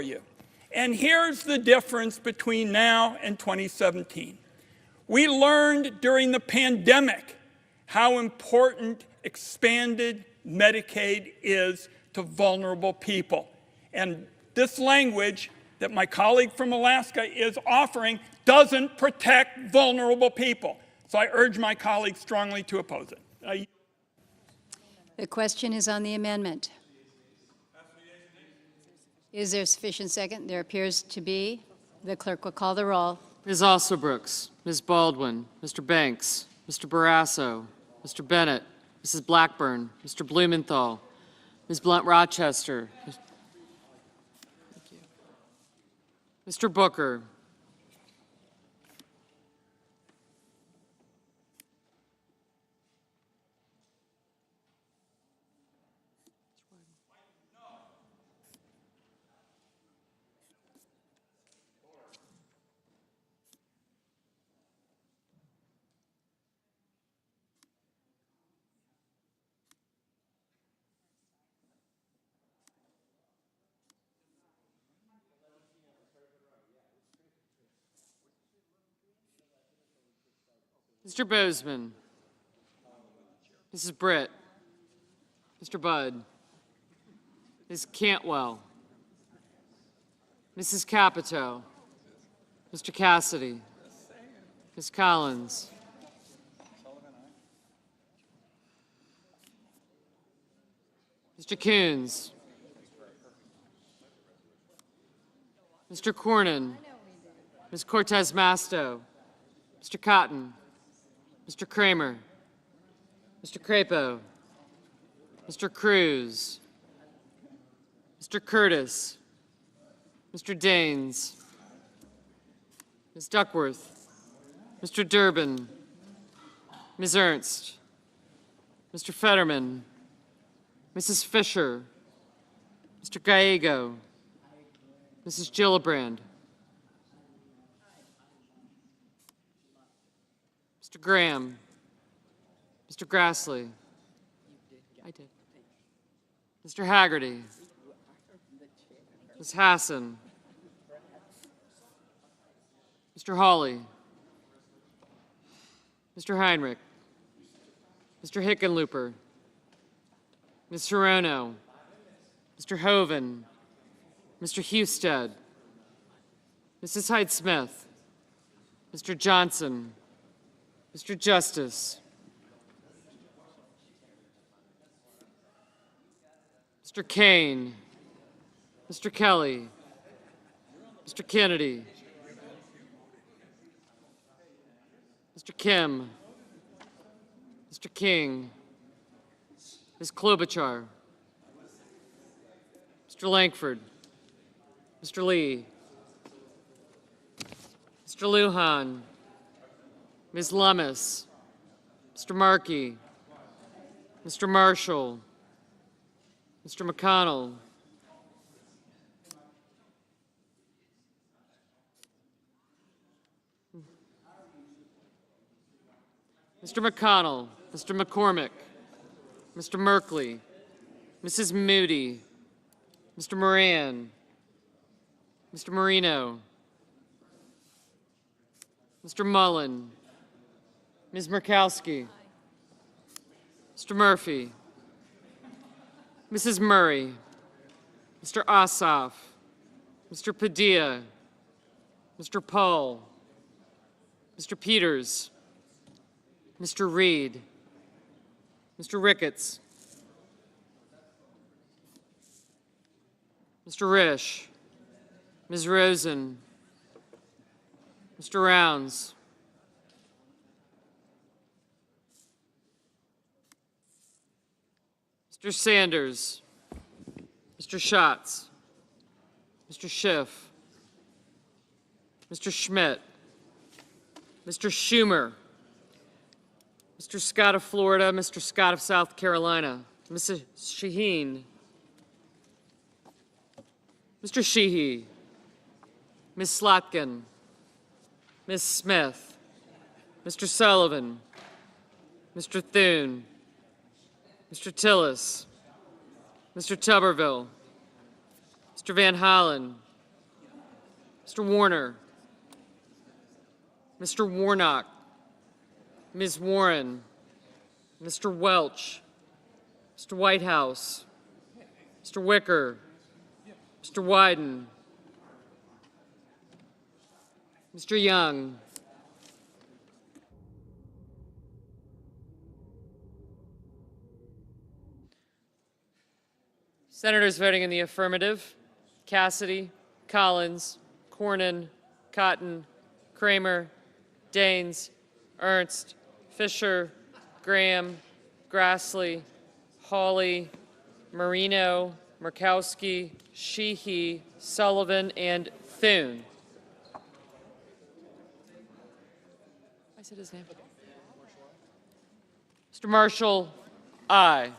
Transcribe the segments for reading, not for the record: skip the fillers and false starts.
you. And here's the difference between now and 2017. We learned during the pandemic how important expanded Medicaid is to vulnerable people. And this language that my colleague from Alaska is offering doesn't protect vulnerable people. So I urge my colleagues strongly to oppose it. The question is on the amendment. Is there sufficient second? There appears to be. The clerk will call the roll. Ms. Alsobrooks, Ms. Baldwin, Mr. Banks, Mr. Barrasso, Mr. Bennett, Mrs. Blackburn, Mr. Blumenthal, Ms. Blunt-Rochester, Mr. Booker, Mr. Bozeman, Mrs. Britt, Mr. Budd, Ms. Cantwell, Mrs. Capito, Mr. Cassidy, Ms. Collins, Mr. Coons, Mr. Cornyn, Ms. Cortez Masto, Mr. Cotton, Mr. Kramer, Mr. Crapo, Mr. Cruz, Mr. Curtis, Mr. Daines, Ms. Duckworth, Mr. Durbin, Ms. Ernst, Mr. Fetterman, Mrs. Fisher, Mr. Gallego, Mrs. Gillibrand, Mr. Graham, Mr. Grassley, I did, Mr. Haggerty, Ms. Hassan, Mr. Hawley, Mr. Heinrich, Mr. Hickenlooper, Ms. Hirono, Mr. Hoven, Mr. Husted, Mrs. Hyde-Smith, Mr. Johnson, Mr. Justice, Mr. Kane, Mr. Kelly, Mr. Kennedy, Mr. Kim, Mr. King, Ms. Klobuchar, Mr. Lankford, Mr. Lee, Mr. Lujan, Ms. Lummis, Mr. Markey, Mr. Marshall, Mr. McConnell, Mr. McConnell, Mr. McCormick, Mr. Merkley, Mrs. Moody, Mr. Moran, Mr. Marino, Mr. Mullen, Ms. Murkowski, Mr. Murphy, Mrs. Murray, Mr. Ossoff, Mr. Padilla, Mr. Paul, Mr. Peters, Mr. Reed, Mr. Ricketts, Mr. Risch, Ms. Rosen, Mr. Rounds, Mr. Sanders, Mr. Schatz, Mr. Schiff, Mr. Schmidt, Mr. Schumer, Mr. Scott of Florida, Mr. Scott of South Carolina, Mrs. Shaheen, Mr. Sheehy, Ms. Slotkin, Ms. Smith, Mr. Sullivan, Mr. Thune, Mr. Tillis, Mr. Tuberville, Mr. Van Hollen, Mr. Warner, Mr. Warnock, Ms. Warren, Mr. Welch, Mr. Whitehouse, Mr. Wicker, Mr. Wyden, Mr. Young, Senators voting in the affirmative: Cassidy, Collins, Cornyn, Cotton, Kramer, Daines, Ernst, Fisher, Graham, Grassley, Hawley, Marino, Murkowski, Sheehy, Sullivan, and Thune. I said his name. Mr. Marshall, aye.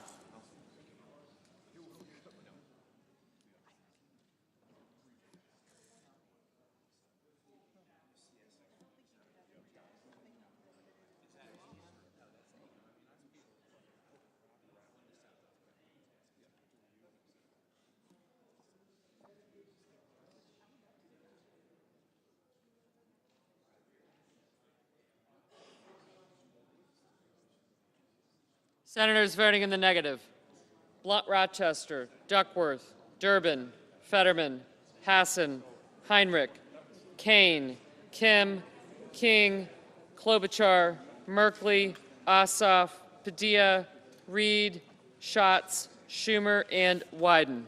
Senators voting in the negative: Blunt Rochester, Duckworth, Durbin, Fetterman, Hassan, Heinrich, Kane, Kim, King, Klobuchar, Merkley, Ossoff, Padilla, Reed, Schatz, Schumer, and Wyden.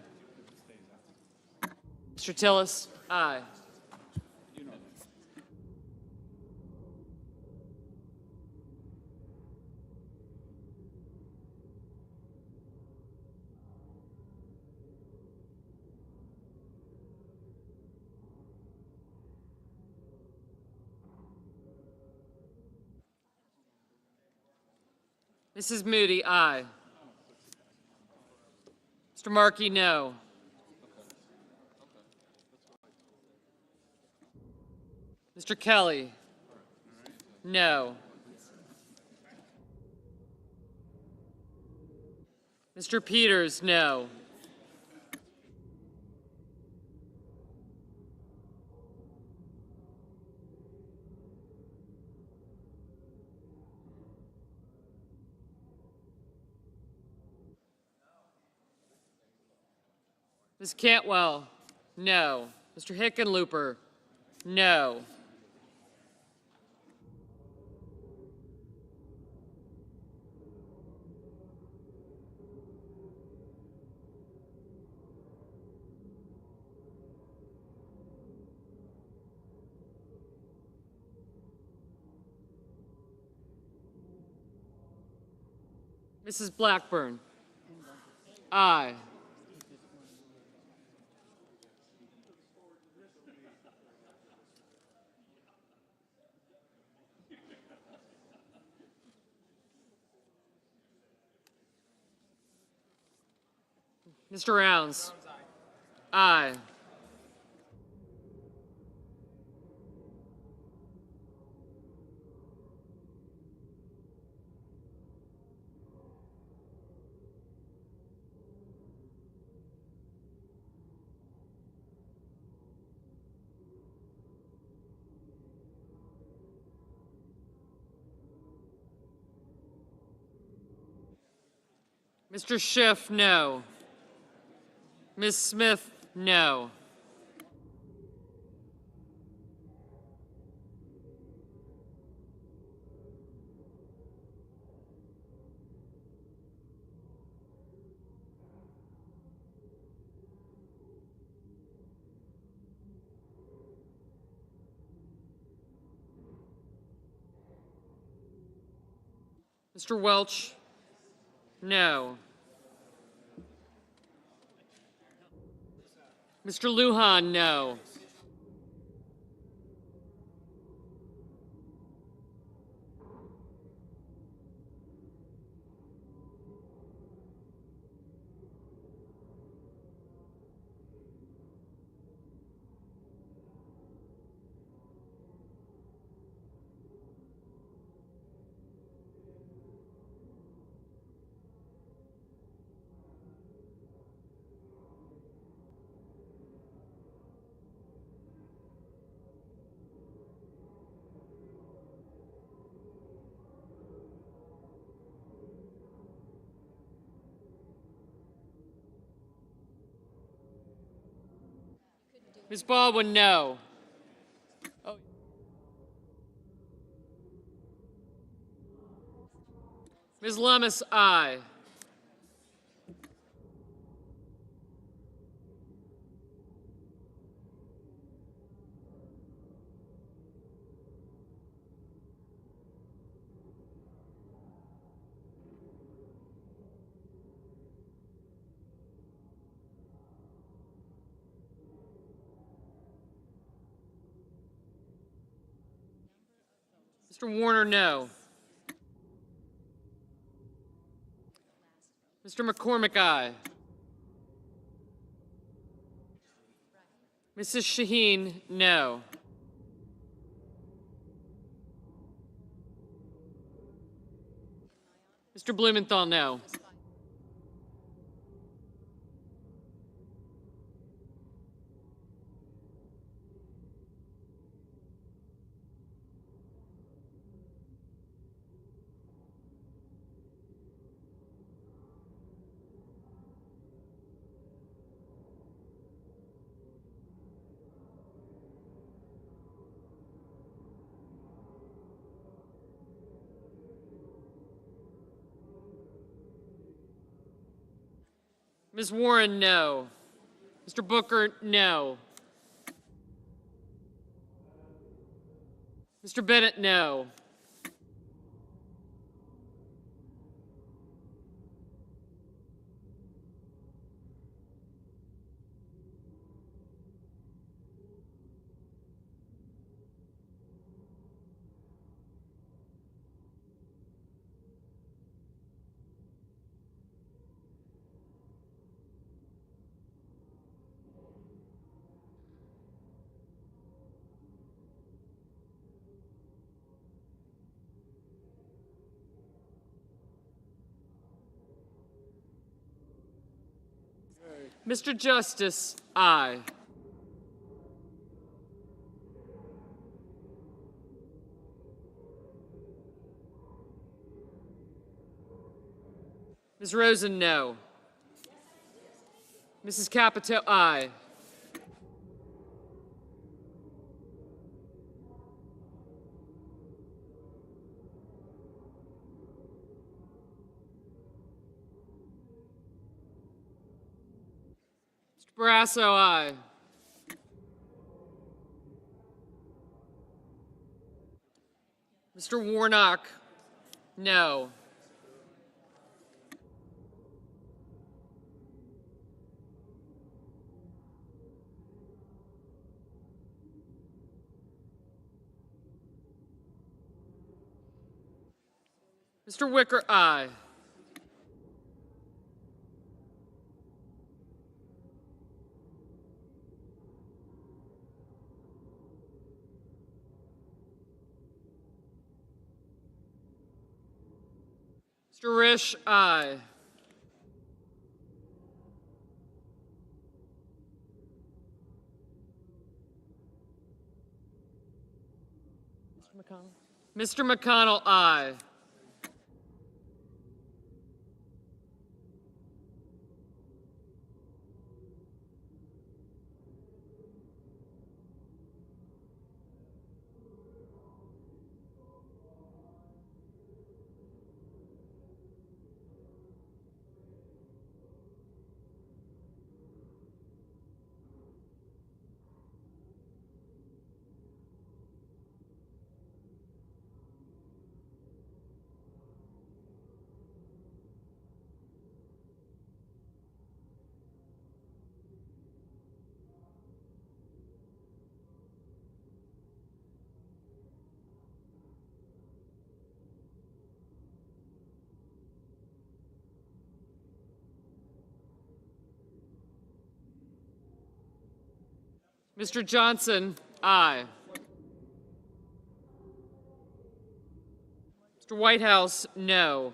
Mr. Tillis, aye. Mrs. Moody, aye. Mr. Markey, no. Mr. Kelly, no. Mr. Peters, no. Ms. Cantwell, no. Mr. Hickenlooper, no. Mrs. Blackburn, aye. Mr. Rounds, aye. Mr. Schiff, no. Ms. Smith, no. Mr. Welch, no. Mr. Lujan, no. Ms. Baldwin, no. Oh. Ms. Lummis, aye. Mr. Warner, no. Mr. McCormick, aye. Mrs. Shaheen, no. Mr. Blumenthal, no. Ms. Warren, no. Mr. Booker, no. Mr. Bennett, no. Mr. Justice, aye. Ms. Rosen, no. Mrs. Capito, aye. Mr. Barrasso, aye. Mr. Warnock, no. Mr. Wicker, aye. Mr. Risch, aye. Mr. McConnell? Mr. McConnell, aye. Mr. Johnson, aye. Mr. Whitehouse, no.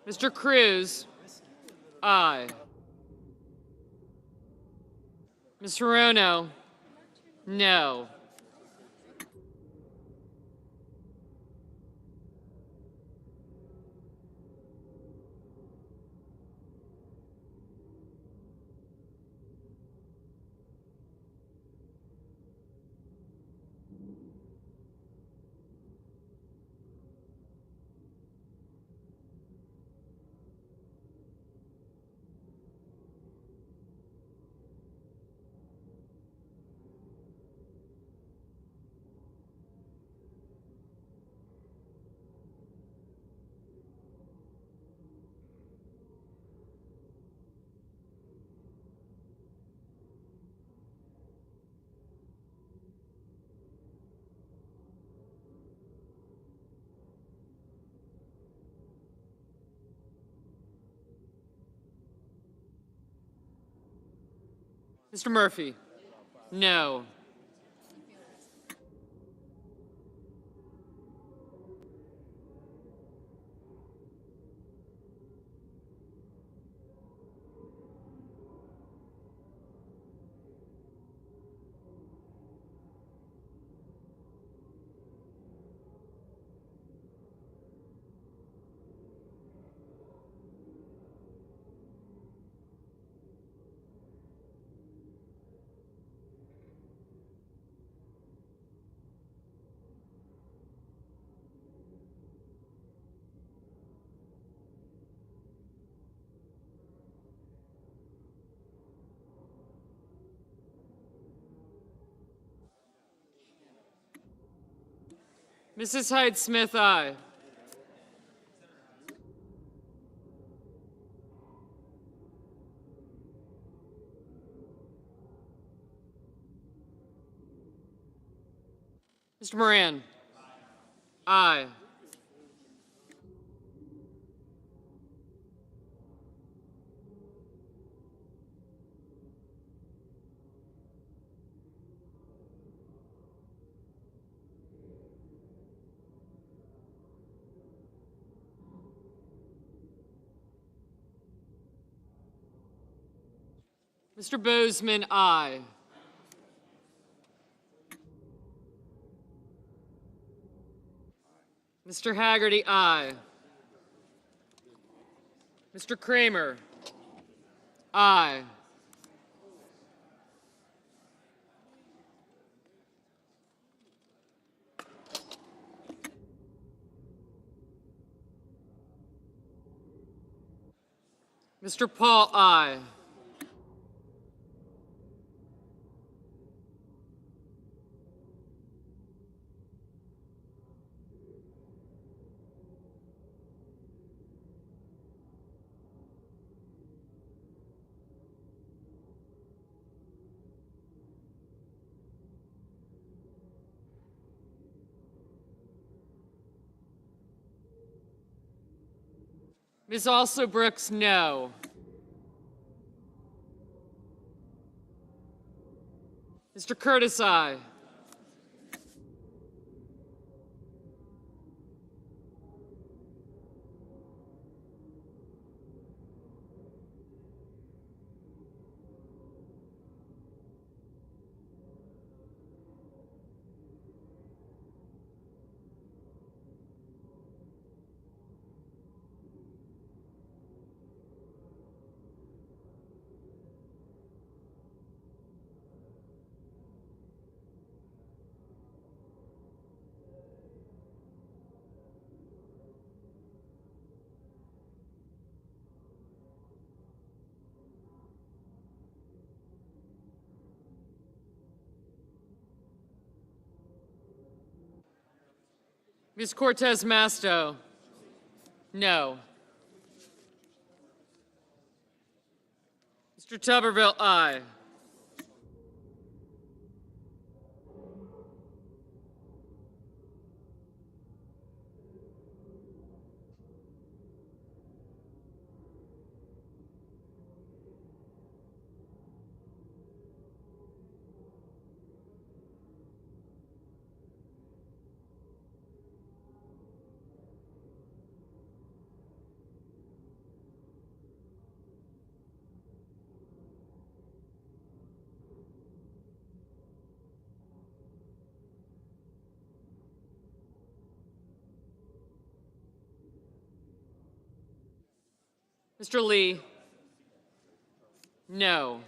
Mr. Cruz, aye. Ms. Hirono, no. Mr. Murphy? No. Mrs. Hyde-Smith, aye. Mr. Moran? Aye. Mr. Bozeman, aye. Mr. Haggerty, aye. Mr. Kramer? Aye. Mr. Paul, aye. Ms. Also Brooks, no. Mr. Curtis, aye. Ms. Cortez Masto, no. Mr. Tuberville, aye. Mr. Lee, no.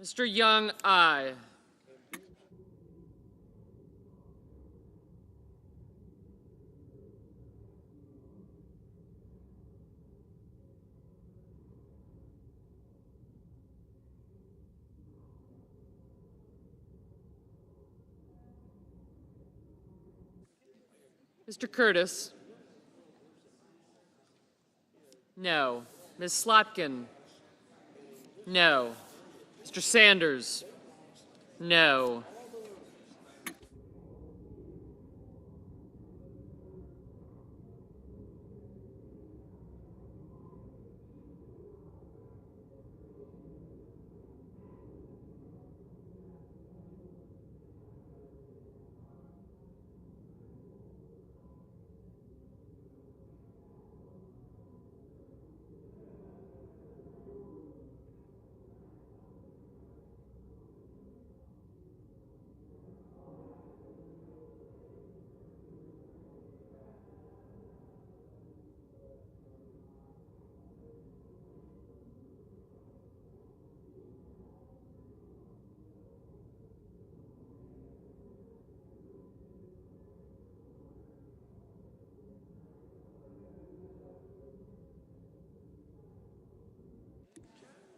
Mr. Young, aye. Mr. Curtis? No. Ms. Slotkin? No. Mr. Sanders? No.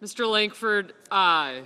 Mr. Langford, aye.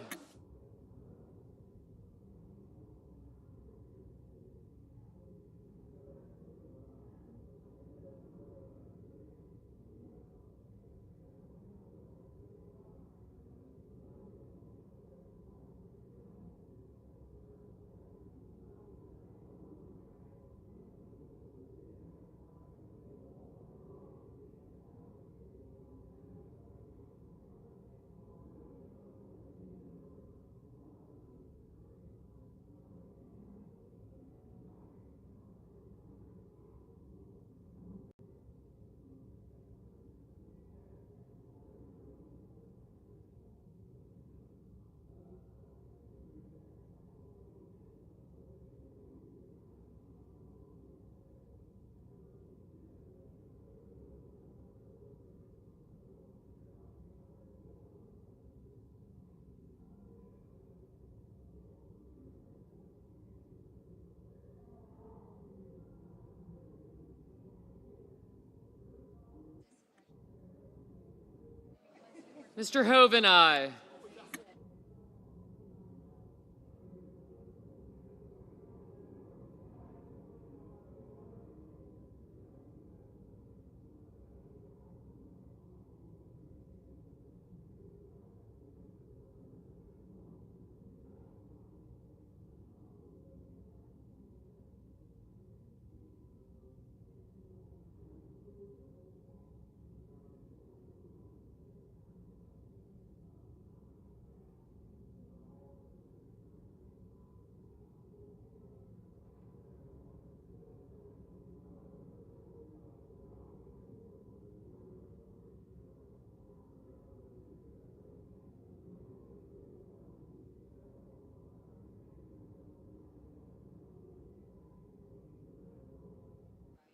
Mr. Hoven, aye.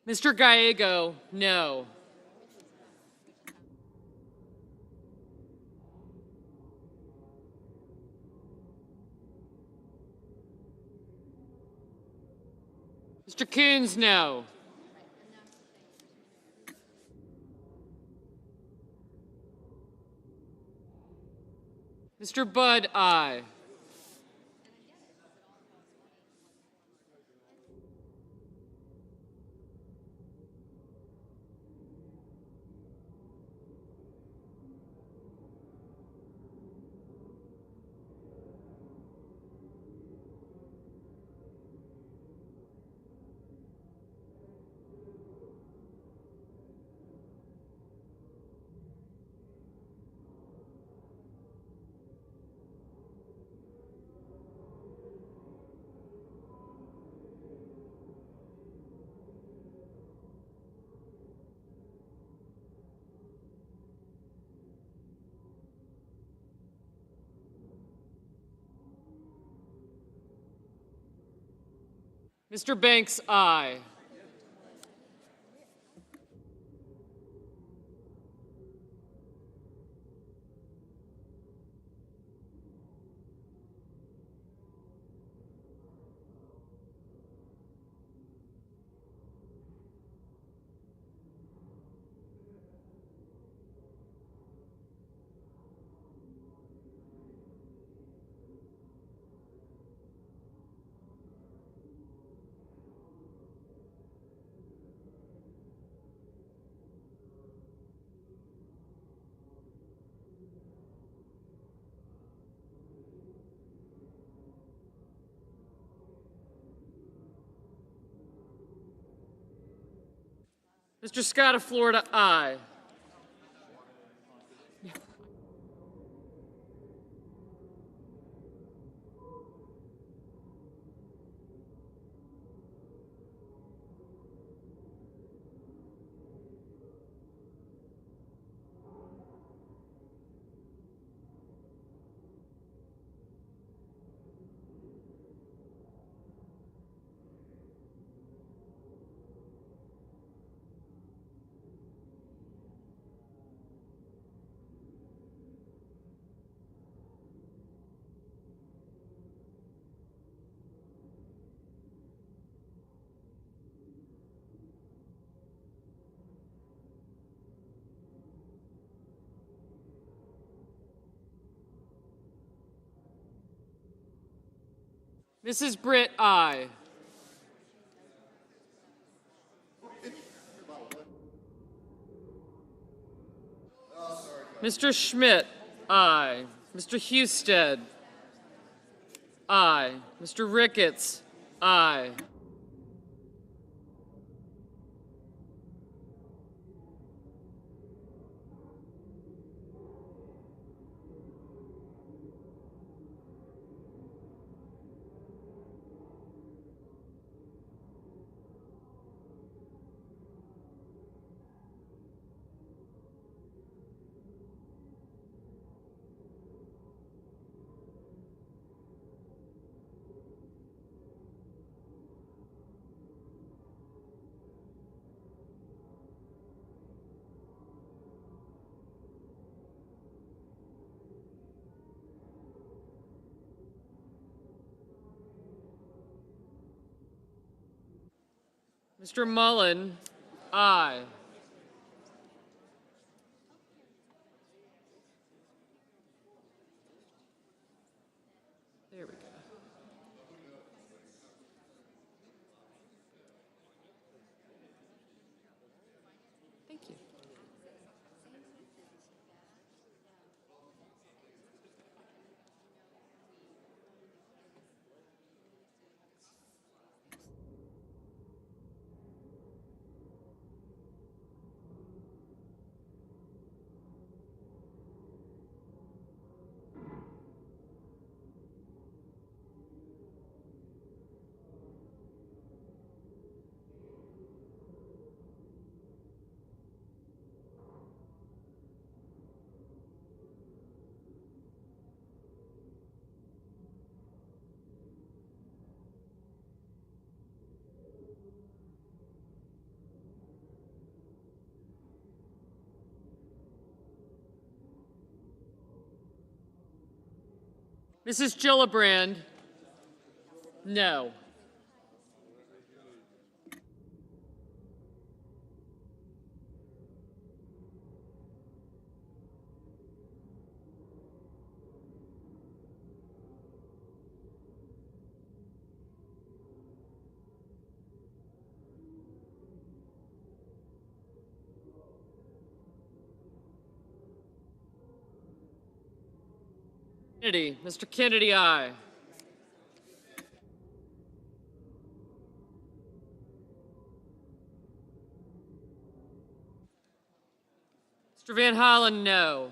Mr. Gallego, no. Mr. Coons, no. Mr. Budd, aye. Mr. Banks, aye. Mr. Scott of Florida, aye. Mrs. Britt, aye. Mr. Schmidt, aye. Mr. Husted, aye. Mr. Ricketts, aye. Mr. Mullen, aye. There we go. Thank you. Mrs. Gillibrand, no. Kennedy, Mr. Kennedy, aye. Mr. Van Hollen, no.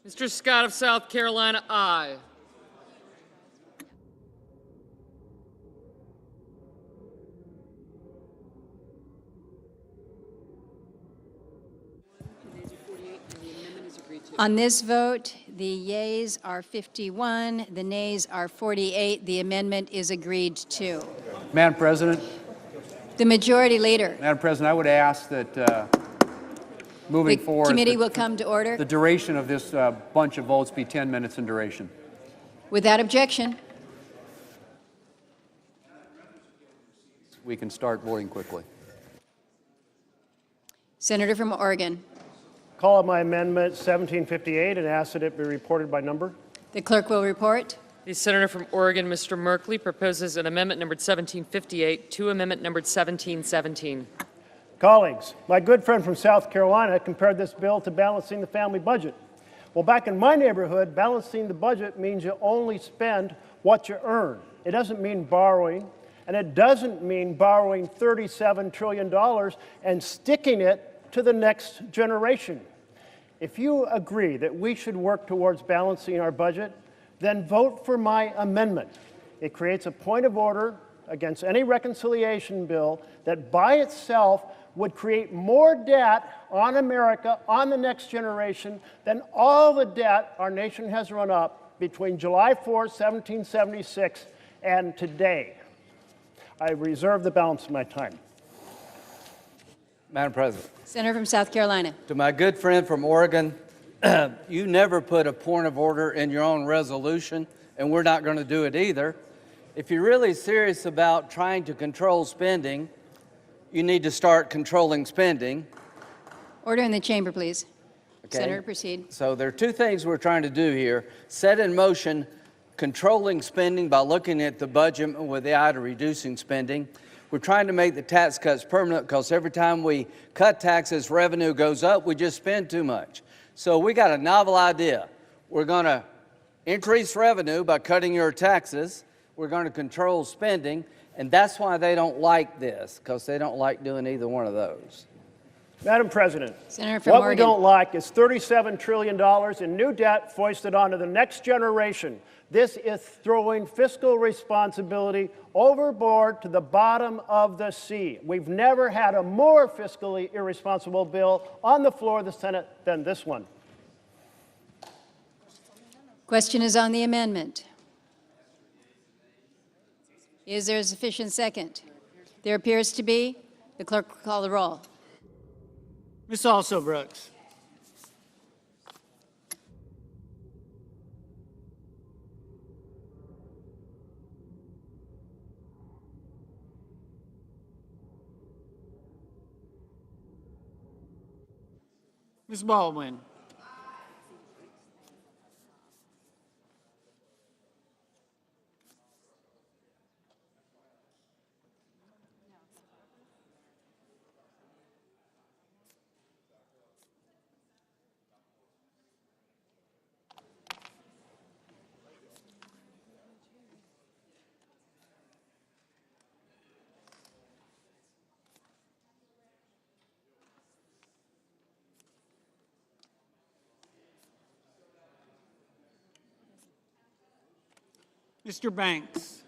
Mr. Scott of South Carolina, aye. On this vote, the yeas are 51, the nays are 48. The amendment is agreed to. Madam President, The Majority Leader. Madam President, I would ask that moving The forward, committee will come to order. the duration of this bunch of votes be 10 minutes in duration. Without objection. We can start voting quickly. Senator from Oregon. Call up my amendment 1758 and ask that it be reported by number. The clerk will report. The senator from Oregon, Mr. Merkley, proposes an amendment numbered 1758 to amendment numbered 1717. Colleagues, my good friend from South Carolina compared this bill to balancing the family budget. Well, back in my neighborhood, balancing the budget means you only spend what you earn. It doesn't mean borrowing, and it doesn't mean borrowing $37 trillion and sticking it to the next generation. If you agree that we should work towards balancing our budget, then vote for my amendment. It creates a point of order against any reconciliation bill that by itself would create more debt on America, on the next generation, than all the debt our nation has run up between July 4th, 1776 and today. I reserve the balance of my time. Madam President, Senator from South Carolina. to my good friend from Oregon, you never put a point of order in your own resolution, and we're not going to do it either. If you're really serious about trying to control spending, you need to start controlling spending. Order in the chamber, please. Okay? Senator, proceed. So there are two things we're trying to do here. Set in motion controlling spending by looking at the budget with the eye to reducing spending. We're trying to make the tax cuts permanent because every time we cut taxes, revenue goes up, we just spend too much. So we got a novel idea. We're going to increase revenue by cutting your taxes. We're going to control spending, and that's why they don't like this, because they don't like doing either one of those. Madam President, Senator from what Oregon. we don't like is $37 trillion in new debt foisted onto the next generation. This is throwing fiscal responsibility overboard to the bottom of the sea. We've never had a more fiscally irresponsible bill on the floor of the Senate than this one. Question is on the amendment. Is there a sufficient second? There appears to be. The clerk will call the roll. Ms. Also-Brooks. Ms. Baldwin. Mr. Banks,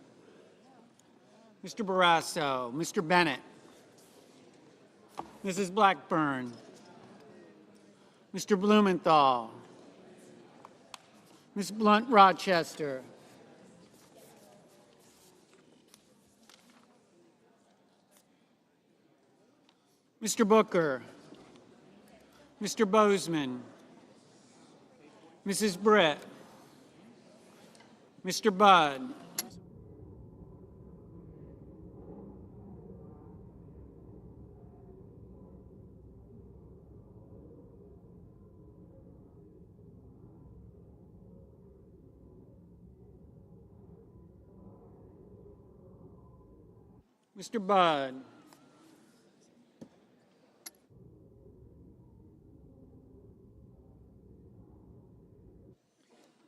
Mr. Barrasso, Mr. Bennett, Mrs. Blackburn, Mr. Blumenthal, Ms. Blunt Rochester, Mr. Booker, Mr. Bozeman, Mrs. Britt, Mr. Budd, Mr. Budd,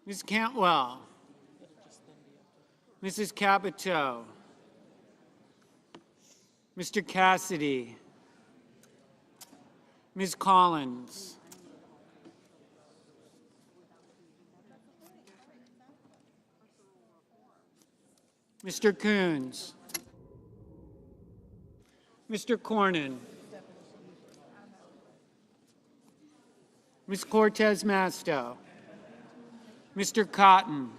Ms. Cantwell, Mrs. Capito, Mr. Cassidy, Ms. Collins, Mr. Coons, Mr. Cornyn, Ms. Cortez Masto, Mr. Cotton,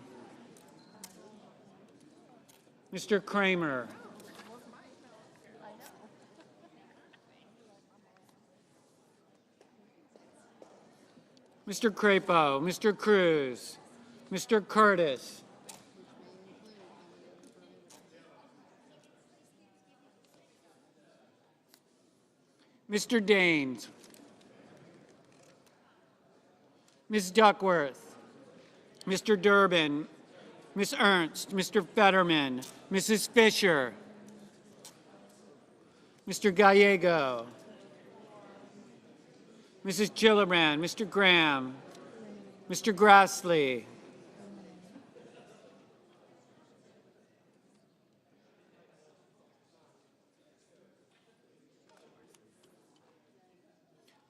Mr. Kramer, Mr. Crapo, Mr. Cruz, Mr. Curtis, Mr. Daines, Ms. Duckworth, Mr. Durbin, Ms. Ernst, Mr. Fetterman, Mrs. Fisher, Mr. Gallego, Mrs. Gillibrand, Mr. Graham, Mr. Grassley,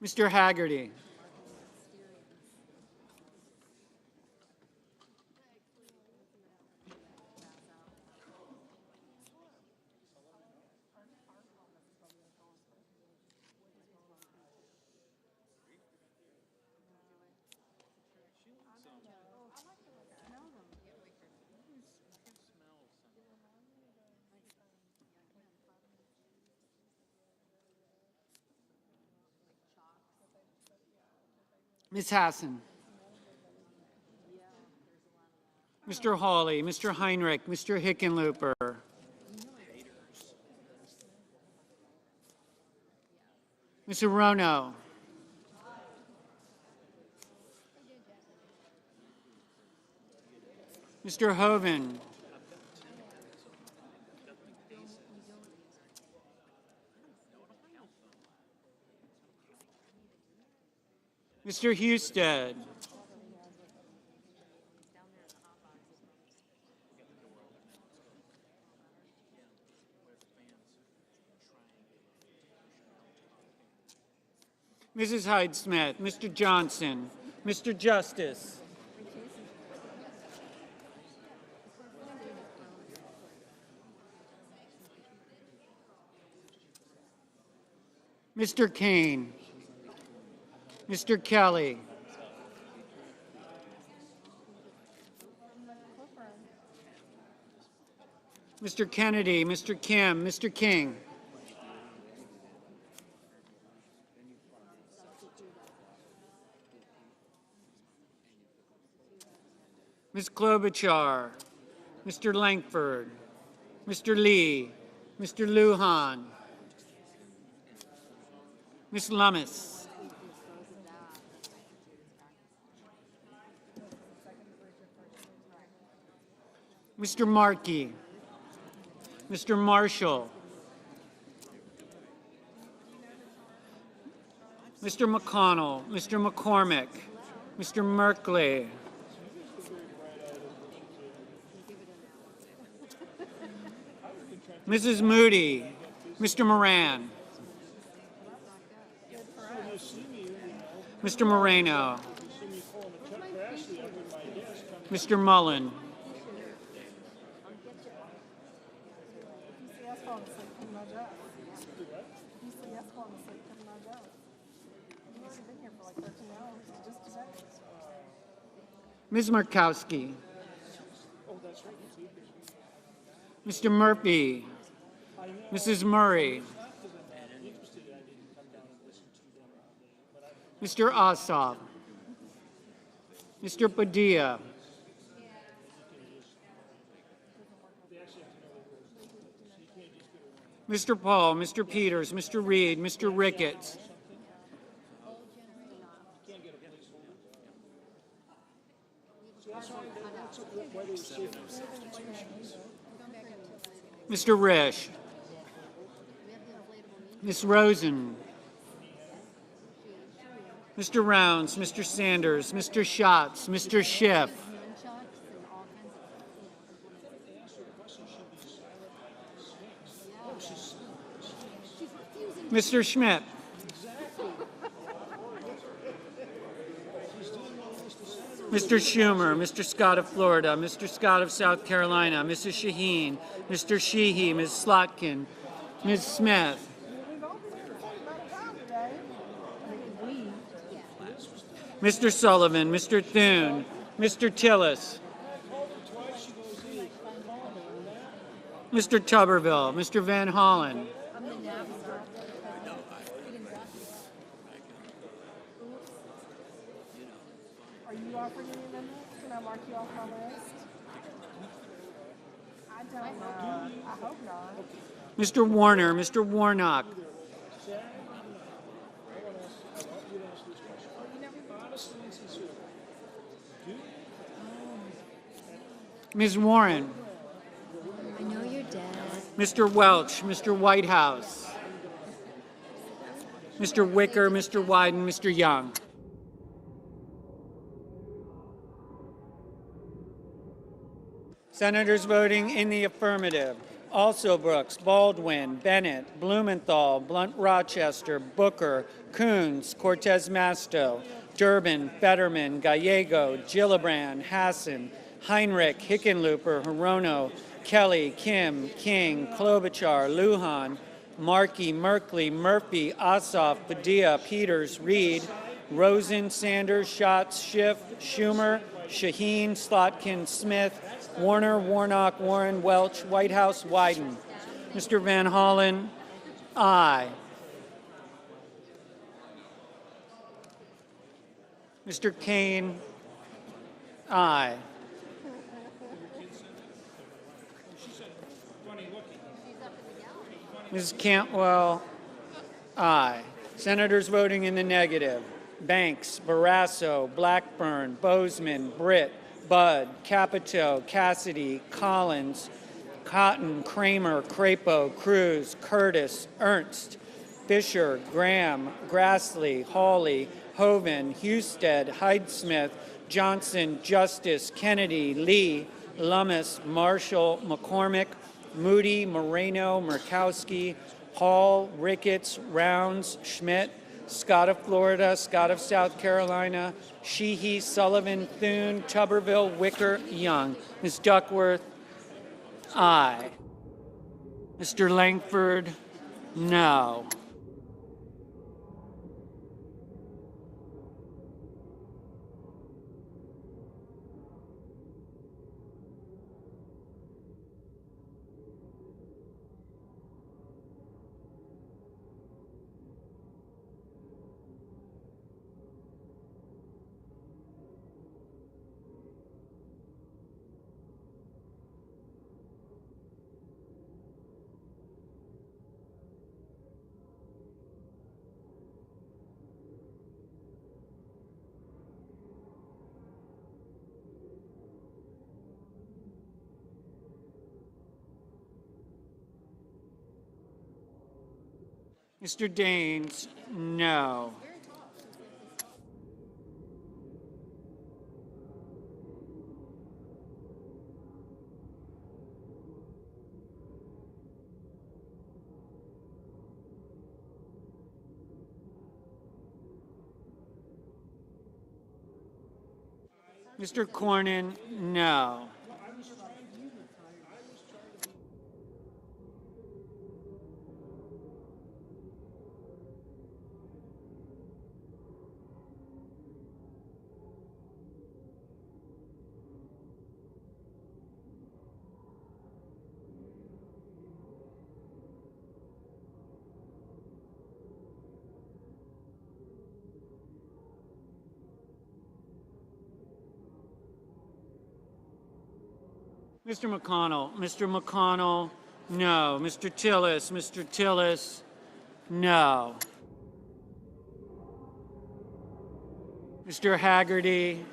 Mr. Haggerty, Ms. Hassan, Mr. Hawley, Mr. Heinrich, Mr. Hickenlooper, Ms. Arono, Mr. Hoven, Mr. Husted, Mrs. Hyde-Smith, Mr. Johnson, Mr. Justice, Mr. Kane, Mr. Kelly, Mr. Kennedy, Mr. Kim, Mr. King, Ms. Klobuchar, Mr. Langford, Mr. Lee, Mr. Lujan, Ms. Lummis, Mr. Markey, Mr. Marshall, Mr. McConnell, Mr. McCormick, Mr. Merkley, Mrs. Moody, Mr. Moran, Mr. Moreno, Mr. Mullen, Ms. Murkowski, Mr. Murphy, Mrs. Murray, Mr. Ossoff, Mr. Padilla, Mr. Paul, Mr. Peters, Mr. Reed, Mr. Ricketts, Mr. Risch, Ms. Rosen, Mr. Rounds, Mr. Sanders, Mr. Schatz, Mr. Schiff, Mr. Schmidt, Mr. Schumer, Mr. Scott of Florida, Mr. Scott of South Carolina, Mrs. Shaheen, Mr. Sheehy, Ms. Slotkin, Ms. Smith, Mr. Sullivan, Mr. Thune, Mr. Tillis, Mr. Tuberville, Mr. Van Hollen, Are you offering any amendments? Can I mark you off my list? I don't know. I hope not. Mr. Warner, Mr. Warnock, Ms. Warren, I know you're dead. Mr. Welch, Mr. Whitehouse, Mr. Wicker, Mr. Wyden, Mr. Young. Senators voting in the affirmative: Also Brooks, Baldwin, Bennett, Blumenthal, Blunt Rochester, Booker, Coons, Cortez Masto, Durbin, Fetterman, Gallego, Gillibrand, Hassan, Heinrich, Hickenlooper, Hirono, Kelly, Kim, King, Klobuchar, Lujan, Markey, Merkley, Murphy, Ossoff, Padilla, Peters, Reed, Rosen, Sanders, Schatz, Schiff, Schumer, Shaheen, Slotkin, Smith, Warner, Warnock, Warren, Welch, Whitehouse, Wyden. Mr. Van Hollen, aye. Mr. Kane, aye. Ms. Cantwell, aye. Senators voting in the negative: Banks, Barrasso, Blackburn, Bozeman, Britt, Budd, Capito, Cassidy, Collins, Cotton, Kramer, Crapo, Cruz, Curtis, Ernst, Fisher, Graham, Grassley, Hawley, Hoven, Husted, Hyde-Smith, Johnson, Justice, Kennedy, Lee, Lummis, Marshall, McCormick, Moody, Moreno, Murkowski, Hall, Ricketts, Rounds, Schmidt, Scott of Florida, Scott of South Carolina, Sheehy, Sullivan, Thune, Tuberville, Wicker, Young. Ms. Duckworth, aye. Mr. Langford, no. Mr. Daines, no. Mr. Cornyn, no. Mr. McConnell, no. Mr. Tillis, no. Mr. Haggerty,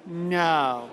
no.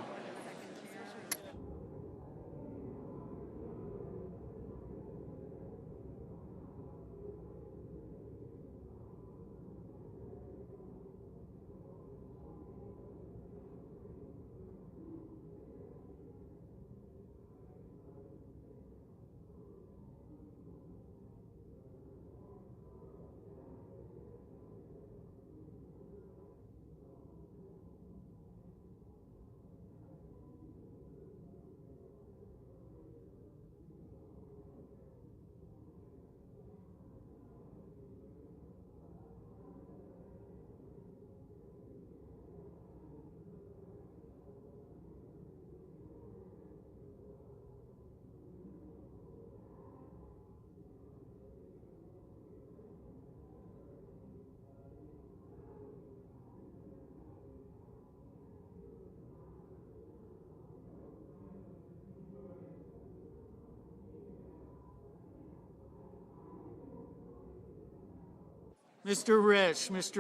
Mr.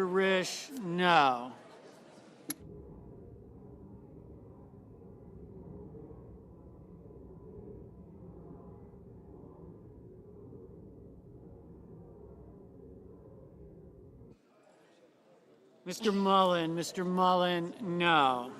Risch, no. Mr. Mullen, no.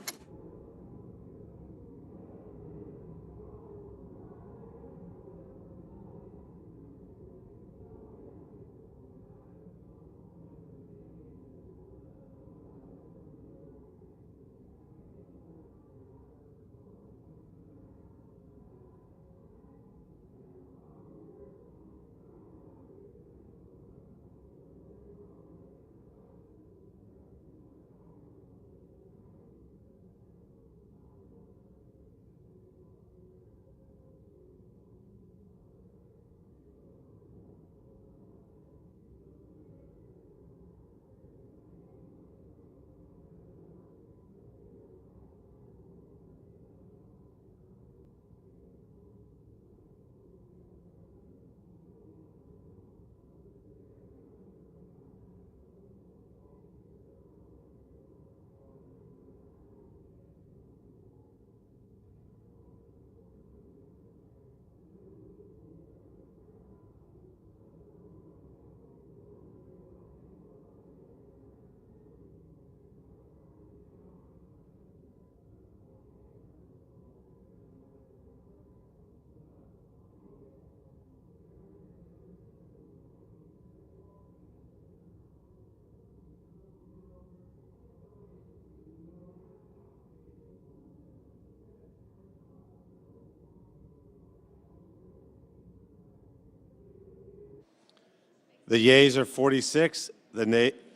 The yeas are 46. The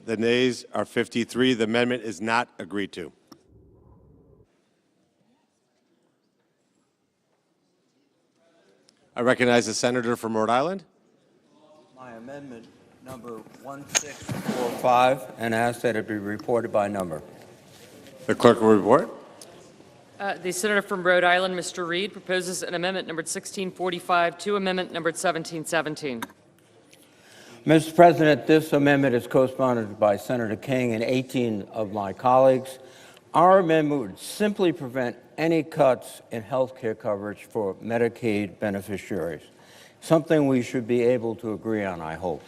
nays are 53. The amendment is not agreed to. I recognize the senator from Rhode Island. My amendment number 1645, and ask that it be reported by number. The clerk will report. The senator from Rhode Island, Mr. Reed, proposes an amendment numbered 1645 to amendment numbered 1717. Mr. President, this amendment is co-sponsored by Senator King and 18 of my colleagues. Our amendment would simply prevent any cuts in health care coverage for Medicaid beneficiaries, something we should be able to agree on, I hope.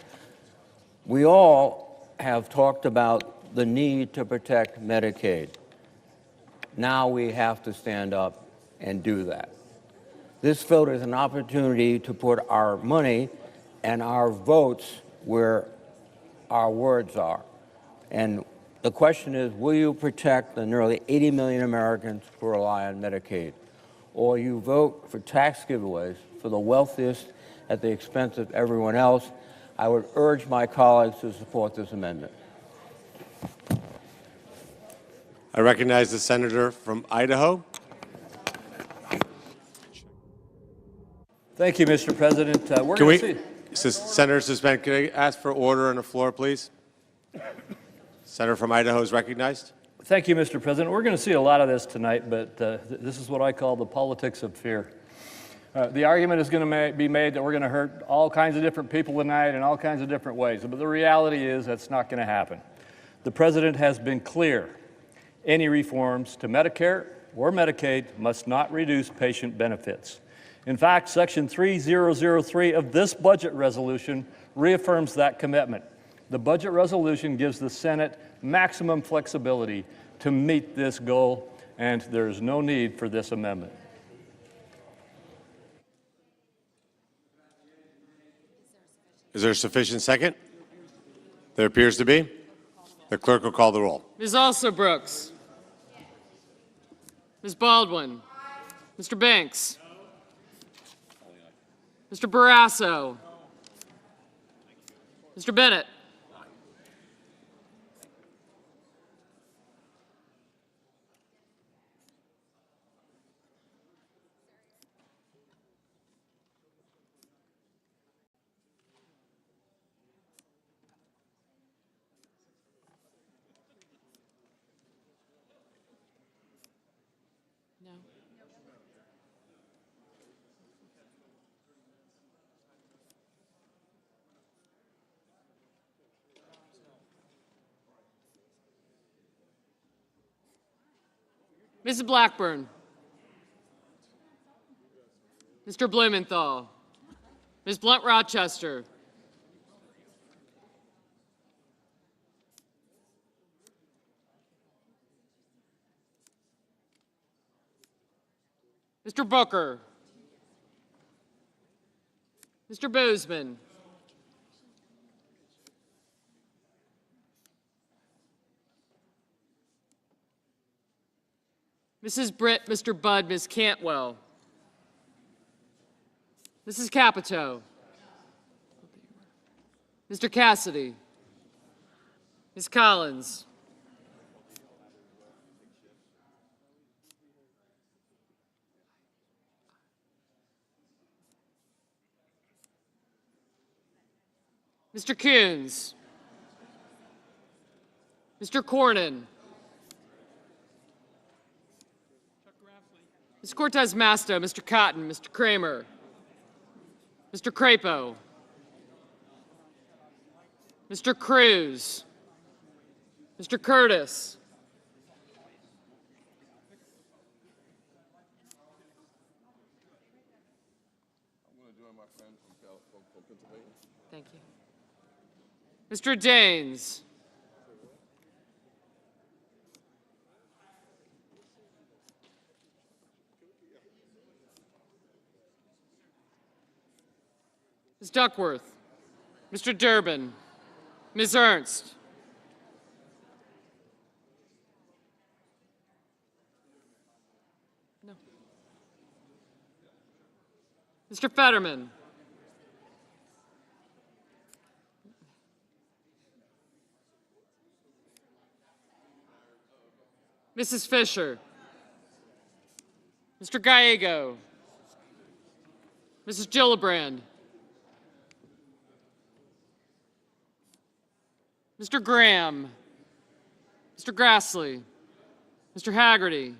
We all have talked about the need to protect Medicaid. Now we have to stand up and do that. This vote is an opportunity to put our money and our votes where our words are. And the question is, will you protect the nearly 80 million Americans who rely on Medicaid? Or you vote for tax giveaways for the wealthiest at the expense of everyone else? I would urge my colleagues to support this amendment. I recognize the senator from Idaho. Thank you, Mr. President. We're Can going we, to see. Senator suspend, can I ask for order on the floor, please? Senator from Idaho is recognized. Thank you, Mr. President. We're going to see a lot of this tonight, but this is what I call the politics of fear. The argument is going to be made that we're going to hurt all kinds of different people tonight in all kinds of different ways, but the reality is that's not going to happen. The President has been clear. Any reforms to Medicare or Medicaid must not reduce patient benefits. In fact, Section 3003 of this budget resolution reaffirms that commitment. The budget resolution gives the Senate maximum flexibility to meet this goal, and there is no need for this amendment. Is there a sufficient second? There appears to be. The clerk will call the roll. Ms. Alsobrooks. Ms. Baldwin. Mr. Banks. Mr. Barrasso. Mr. Bennett. No. Mrs. Blackburn. Mr. Blumenthal. Ms. Blunt-Rochester. Mr. Booker. Mr. Boozman. Mrs. Britt, Mr. Budd, Ms. Cantwell. Mrs. Capito. Mr. Cassidy. Ms. Collins. Mr. Coons. Mr. Cornyn. Ms. Cortez Masto, Mr. Cotton, Mr. Kramer. Mr. Crapo. Mr. Cruz. Mr. Curtis. Thank you. Mr. Daines. Ms. Duckworth. Mr. Durbin. Ms. Ernst. No. Mr. Fetterman. Mrs. Fisher. Mr. Gallego. Mrs. Gillibrand. Mr. Graham. Mr. Grassley. Mr. Haggerty.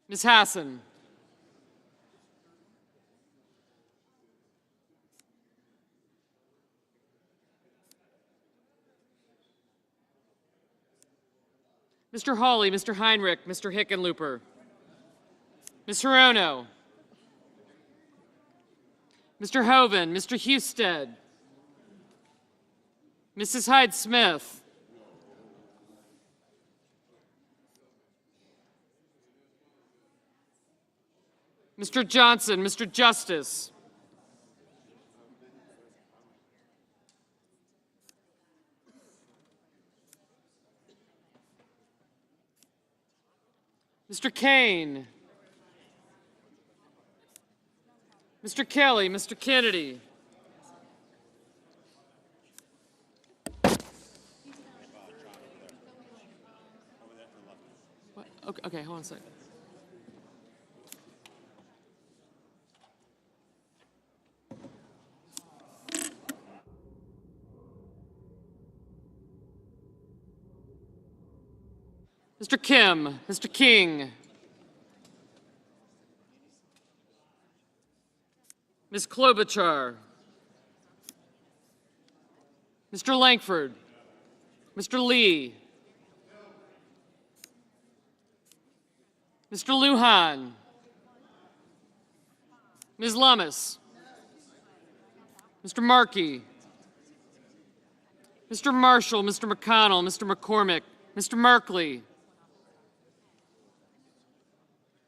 Ms. Hassan. Mr. Hawley, Mr. Heinrich, Mr. Hickenlooper. Ms. Hirono. Mr. Hoven, Mr. Husted. Mrs. Hyde-Smith. Mr. Johnson, Mr. Justice. Mr. Kane. Mr. Kelly, Mr. Kennedy. What? Okay, hold on a second. Mr. Kim, Mr. King. Ms. Klobuchar. Mr. Langford. Mr. Lee. Mr. Lujan. Ms. Lummis. Mr. Markey. Mr. Marshall, Mr. McConnell, Mr. McCormick, Mr. Merkley.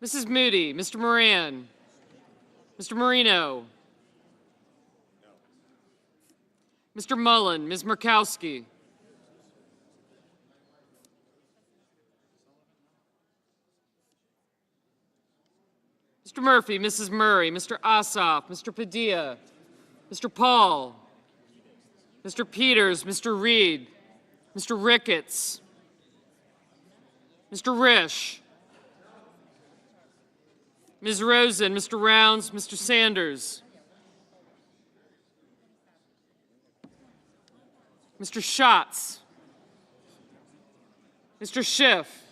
Mrs. Moody, Mr. Moran, Mr. Marino, Mr. Mullen, Ms. Murkowski, Mr. Murphy, Mrs. Murray, Mr. Ossoff, Mr. Padilla, Mr. Paul, Mr. Peters, Mr. Reed, Mr. Ricketts, Mr. Risch, Ms. Rosen, Mr. Rounds, Mr. Sanders, Mr. Schatz, Mr. Schiff,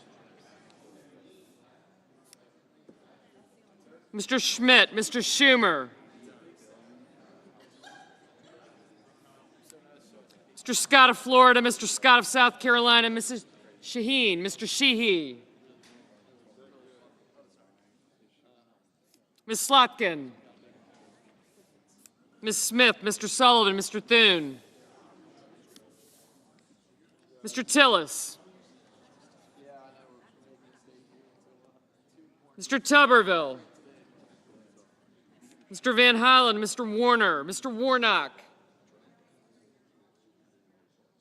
Mr. Schmidt, Mr. Schumer, Mr. Mr. Scott of Florida, Mr. Scott of South Carolina, Mrs. Shaheen, Mr. Sheehy, Ms. Slotkin, Ms. Smith, Mr. Sullivan, Mr. Thune, Mr. Tillis, Mr. Tuberville, Mr. Van Hollen, Mr. Warner, Mr. Warnock,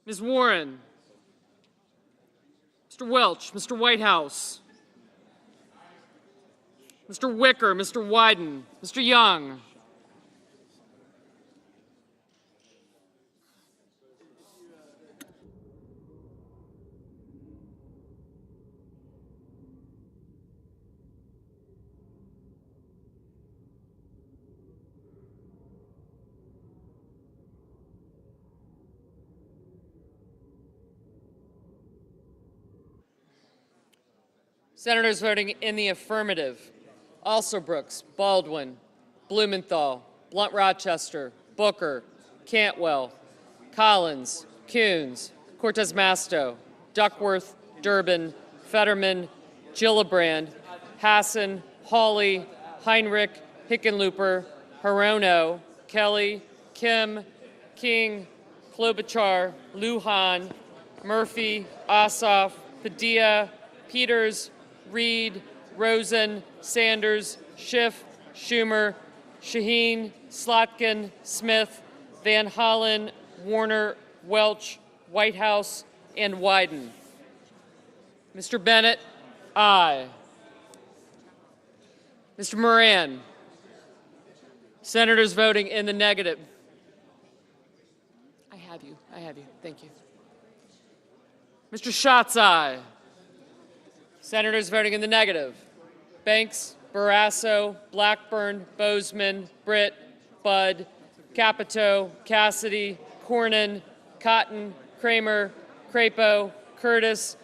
Ms. Warren, Mr. Welch, Mr. Whitehouse, Mr. Wicker, Mr. Wyden, Mr. Young, Senators voting in the affirmative: Alsobrooks, Baldwin, Blumenthal, Blunt Rochester, Booker, Cantwell, Collins, Coons, Cortez Masto, Duckworth, Durbin, Fetterman, Gillibrand, Hassan, Hawley, Heinrich, Hickenlooper, Hirono, Kelly, Kim, King, Klobuchar, Lujan, Murphy, Ossoff, Padilla, Peters, Reed, Rosen, Sanders, Schiff, Schumer, Shaheen, Slotkin, Smith, Van Hollen, Warner, Welch, Whitehouse, and Wyden. Mr. Bennett, aye. Mr. Moran. Senators voting in the negative. I have you. Thank you. Mr. Schatz, aye. Senators voting in the negative: Banks, Barrasso, Blackburn, Bozeman, Britt, Budd, Capito, Cassidy, Cornyn, Cotton, Kramer, Crapo, Curtis,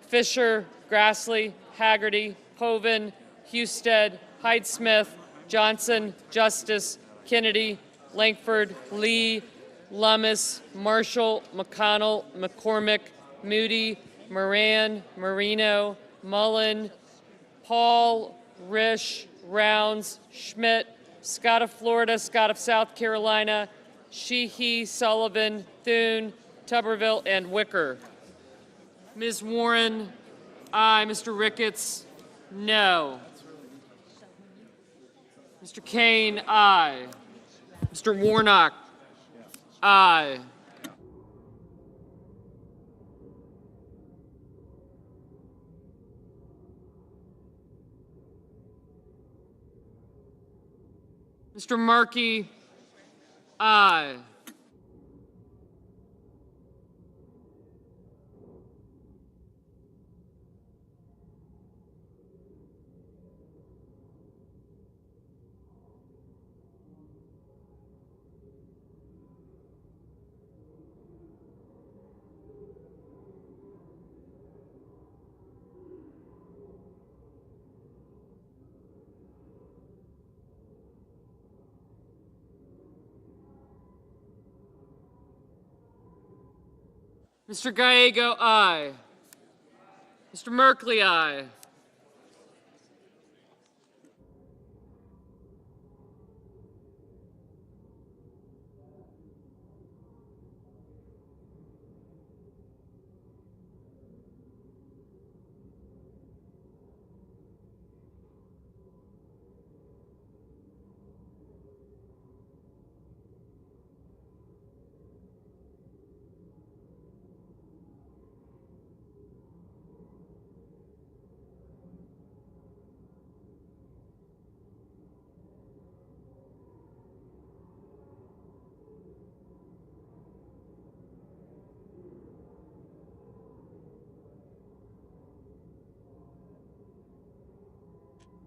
Fisher, Grassley, Haggerty, Hoeven, Husted, Hyde-Smith, Johnson, Justice, Kennedy, Lankford, Lee, Lummis, Marshall, McConnell, McCormick, Moody, Moran, Marino, Mullen, Paul, Risch, Rounds, Schmidt, Scott of Florida, Scott of South Carolina, Sheehy, Sullivan, Thune, Tuberville, and Wicker. Ms. Warren, aye. Mr. Ricketts, no. Mr. Kane, aye. Mr. Warnock, aye. Mr. Markey, aye. Mr. Gallego, aye. Mr. Merkley, aye.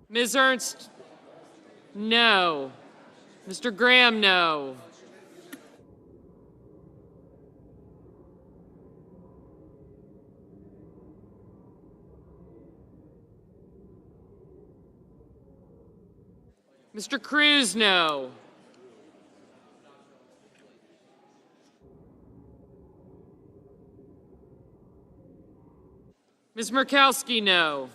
Ms. Ernst, no. Mr. Graham, no. Mr. Cruz, no. Ms. Murkowski, no.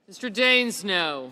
Mr. Daines, no.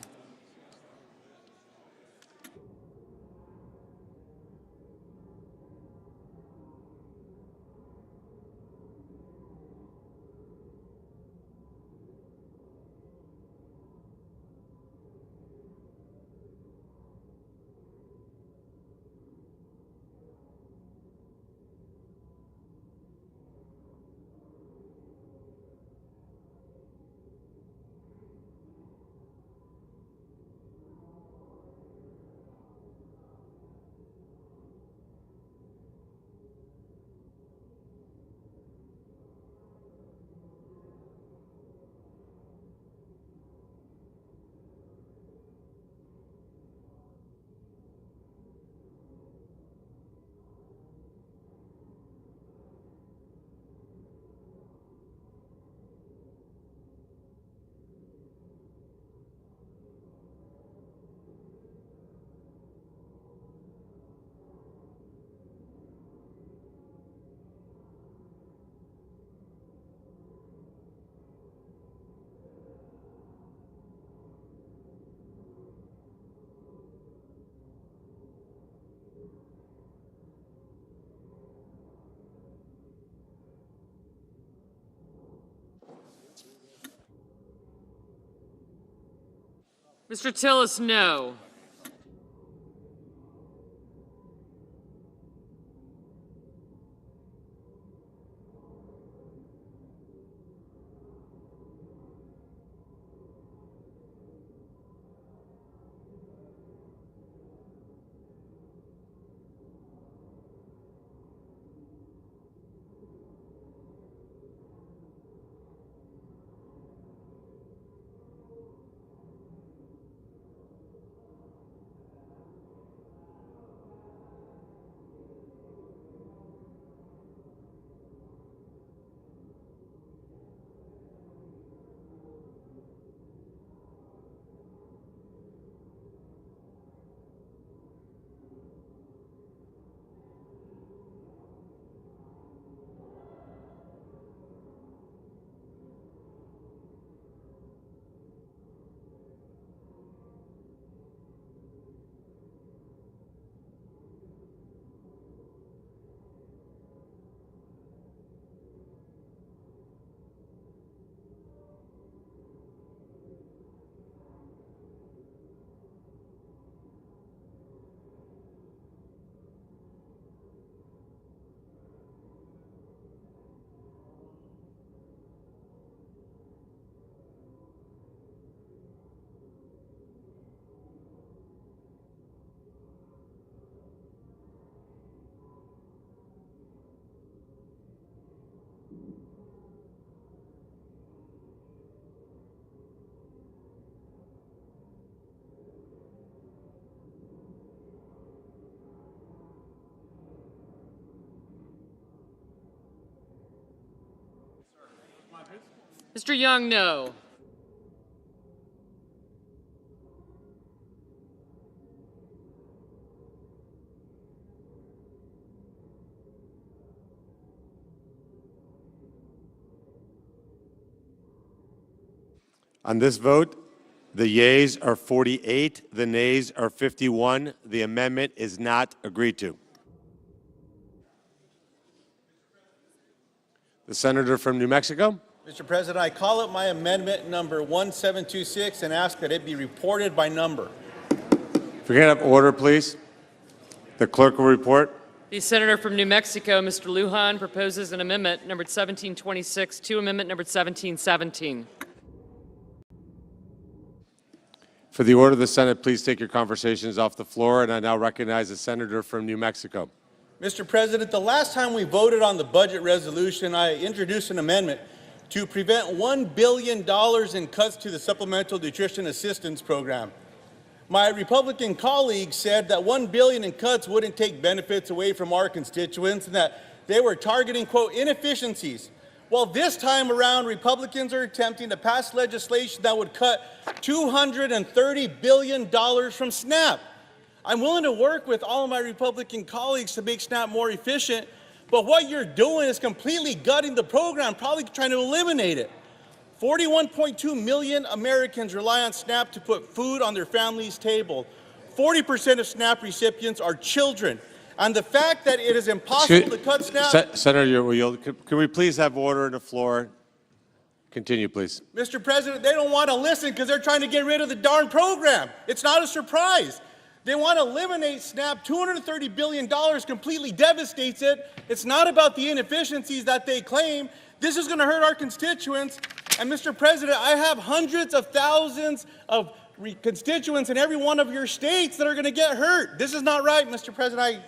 Mr. Tillis, no. Mr. Young, no. On this vote, the yeas are 48, the nays are 51. The amendment is not agreed to. The senator from New Mexico. Mr. President, I call up my amendment number 1726 and ask that it be reported by number. If we can have order, please. The clerk will report. The senator from New Mexico, Mr. Lujan, proposes an amendment numbered 1726 to amendment numbered 1717. For the order of the Senate, please take your conversations off the floor, and I now recognize the senator from New Mexico. Mr. President, the last time we voted on the budget resolution, I introduced an amendment to prevent $1 billion in cuts to the Supplemental Nutrition Assistance Program. My Republican colleagues said that $1 billion in cuts wouldn't take benefits away from our constituents and that they were targeting, quote, inefficiencies. Well, this time around, Republicans are attempting to pass legislation that would cut $230 billion from SNAP. I'm willing to work with all of my Republican colleagues to make SNAP more efficient, but what you're doing is completely gutting the program, probably trying to eliminate it. 41.2 million Americans rely on SNAP to put food on their family's table. 40% of SNAP recipients are children. And the fact that it is impossible to cut SNAP... Senator, can we please have order on the floor? Continue, please. Mr. President, they don't want to listen because they're trying to get rid of the darn program. It's not a surprise. They want to eliminate SNAP. $230 billion completely devastates it. It's not about the inefficiencies that they claim. This is going to hurt our constituents. And Mr. President, I have hundreds of thousands of constituents in every one of your states that are going to get hurt. This is not right, Mr. President.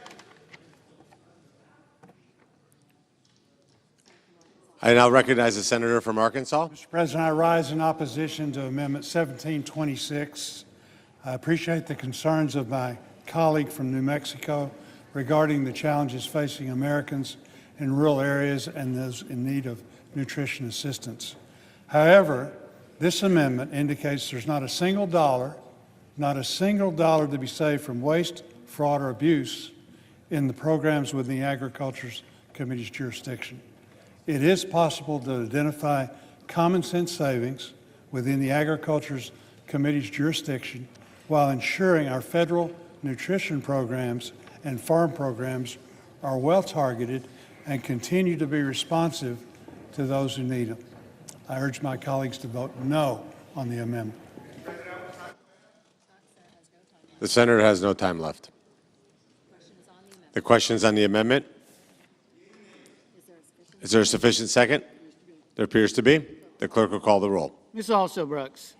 I now recognize the senator from Arkansas. Mr. President, I rise in opposition to Amendment 1726. I appreciate the concerns of my colleague from New Mexico regarding the challenges facing Americans in rural areas and those in need of nutrition assistance. However, this amendment indicates there's not a single dollar to be saved from waste, fraud, or abuse in the programs within the Agriculture Committee's jurisdiction. It is possible to identify common sense savings within the Agriculture Committee's jurisdiction while ensuring our federal nutrition programs and farm programs are well targeted and continue to be responsive to those who need them. I urge my colleagues to vote no on the amendment. The senator has no time left. The questions on the amendment? Is there a sufficient second? There appears to be. The clerk will call the roll. Ms. Also Brooks.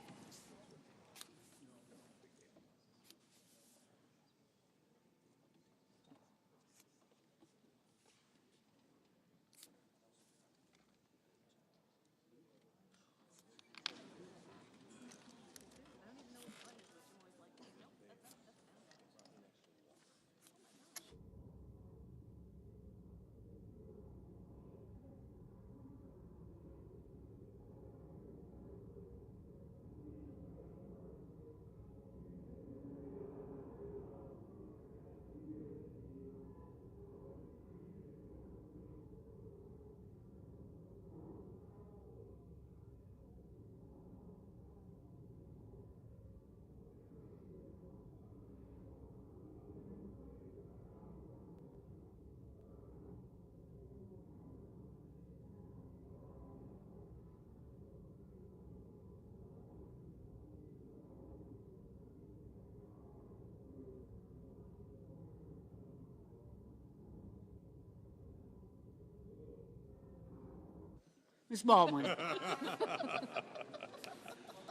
Ms. Baldwin.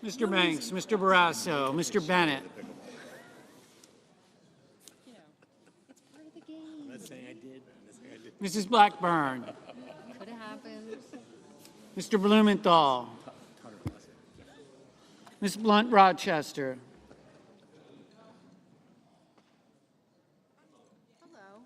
Mr. Banks, Mr. Barrasso, Mr. Bennett. Mrs. Blackburn. Could have happened. Mr. Blumenthal. Ms. Blunt Rochester. Hello.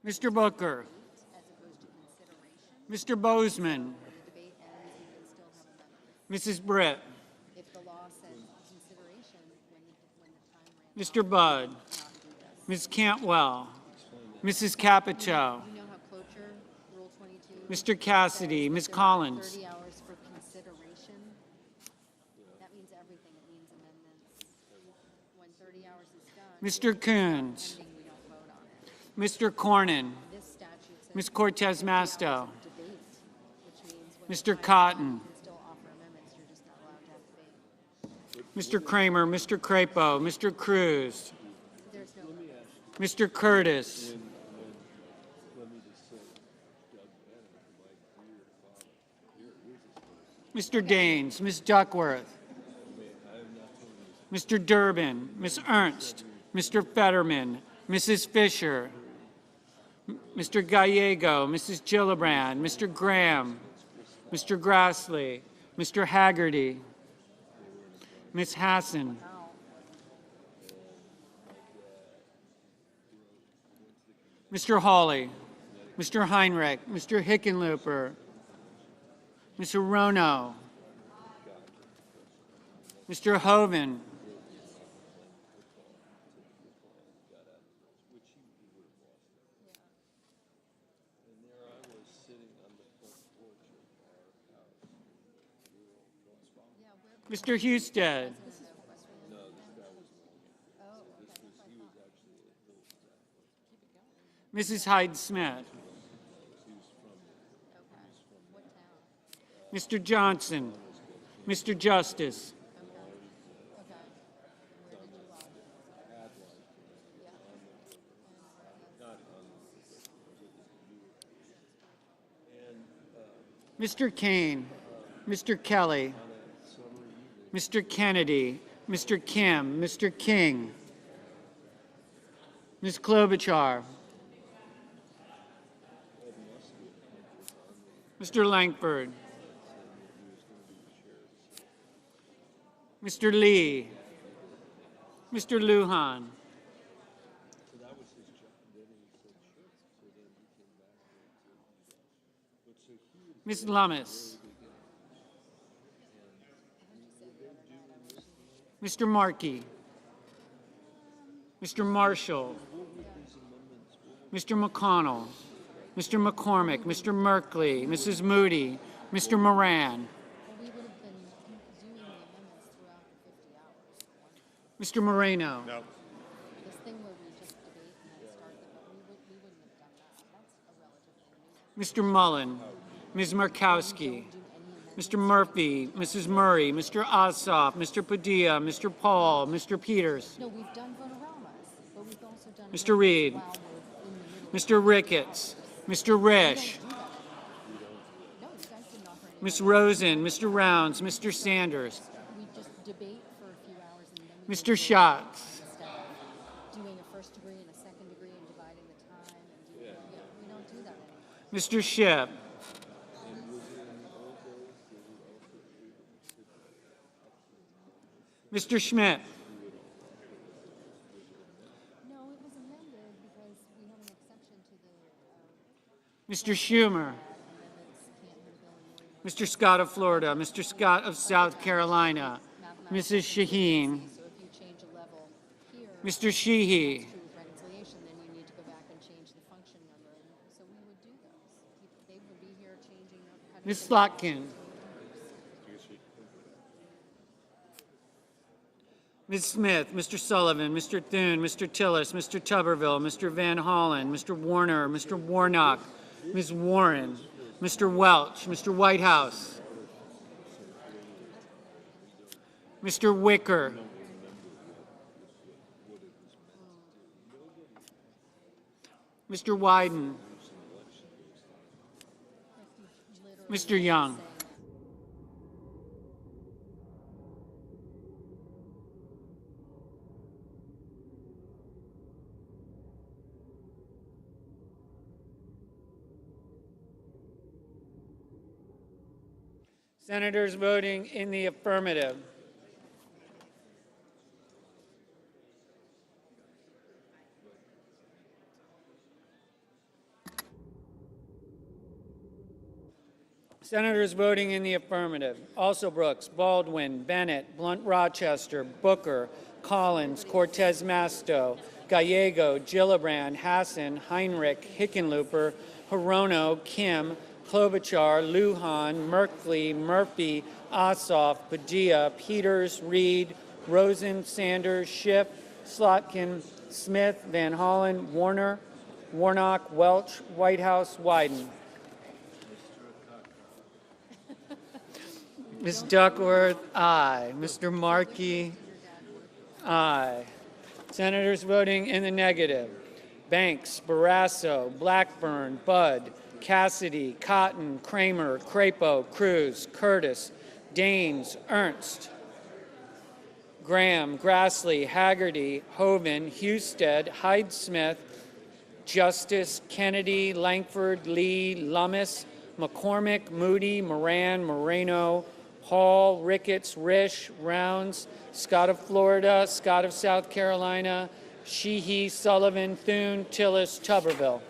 Mr. Booker. Mr. Bozeman. Mrs. Britt. If the law says consideration when the time Mr. Budd. Ms. Cantwell. Mrs. Capito. You know how cloture, Rule 22. Mr. Cassidy. Ms. Collins. 30 hours for consideration. That means everything. It means amendments. When 30 hours is done, Mr. Coons. we don't vote on it. Mr. Cornyn. This statute says Ms. Cortez Masto. debate, which means when Mr. Cotton. you can still offer amendments, you're just not allowed to have debate. Mr. Kramer, Mr. Crapo, Mr. Cruz, There's no. Mr. Curtis, Mr. Daines, Ms. Duckworth, Mr. Durbin, Ms. Ernst, Mr. Fetterman, Mrs. Fisher, Mr. Gallego, Mrs. Gillibrand, Mr. Graham, Mr. Grassley, Mr. Haggerty, Ms. Hassan, Mr. Hawley, Mr. Heinrich, Mr. Hickenlooper, Mr. Rono, Mr. Hoven, Mr. Husted, Mrs. Hyde-Smith, Mr. Johnson, Mr. Justice, Mr. Kane, Mr. Kelly, Mr. Kennedy, Mr. Kim, Mr. King, Ms. Klobuchar, Mr. Langford, Mr. Lee, Mr. Lujan, Ms. Lummis, Mr. Markey, Mr. Marshall, Mr. McConnell, Mr. McCormick, Mr. Merkley, Mrs. Moody, Mr. Moran, We would have been doing the amendments throughout the 50 hours. Mr. Moreno, No. This thing where we just debate and then start the vote, we wouldn't have done that. That's a relatively new. Mr. Mullen, Ms. Murkowski, Mr. Murphy, Mrs. Murray, Mr. Ossoff, Mr. Padilla, Mr. Paul, Mr. Peters, No, we've done vote-a-ramas, but we've also done. Mr. Reed, While we're in the middle. Mr. Ricketts, Mr. Risch, No, you guys didn't offer any. Ms. Rosen, Mr. Rounds, Mr. Sanders, We just debate for a few hours and then we. Mr. Schatz, Instead of doing a first degree and a second degree and dividing the time and doing, we don't do that anymore. Mr. Shipp, Mr. Schmidt, No, it was amended because we have an exception to the, Mr. Schumer, amendments can't hurt a bill and worry Mr. Scott of Florida, Mr. Scott of South Carolina, Mrs. Shaheen, So if you change a level here, Mr. Sheehy, true with reconciliation, then you need to go back and change the function number. And so we would do those. They would be here changing. Ms. Slotkin, Ms. Smith, Mr. Sullivan, Mr. Thune, Mr. Tillis, Mr. Tuberville, Mr. Van Hollen, Mr. Warner, Mr. Warnock, Ms. Warren, Mr. Welch, Mr. Whitehouse, Mr. Wicker, Mr. Wyden, Mr. Young. Senators voting in the affirmative. Senators voting in the affirmative. Also Brooks, Baldwin, Bennett, Blunt Rochester, Booker, Collins, Cortez Masto, Gallego, Gillibrand, Hassan, Heinrich, Hickenlooper, Hirono, Kim, Klobuchar, Lujan, Merkley, Murphy, Ossoff, Padilla, Peters, Reed, Rosen, Sanders, Schiff, Slotkin, Smith, Van Hollen, Warner, Warnock, Welch, Whitehouse, Wyden. Ms. Duckworth, aye. Mr. Markey, aye. Senators voting in the negative: Banks, Barrasso, Blackburn, Budd, Cassidy, Cotton, Kramer, Crapo, Cruz, Curtis, Daines, Ernst, Graham, Grassley, Haggerty, Hoven, Husted, Hyde-Smith, Justice, Kennedy, Langford, Lee, Lummis, McCormick, Moody, Moran, Moreno, Hall, Ricketts, Risch, Rounds, Scott of Florida, Scott of South Carolina, Sheehy, Sullivan, Thune, Tillis, Tuberville.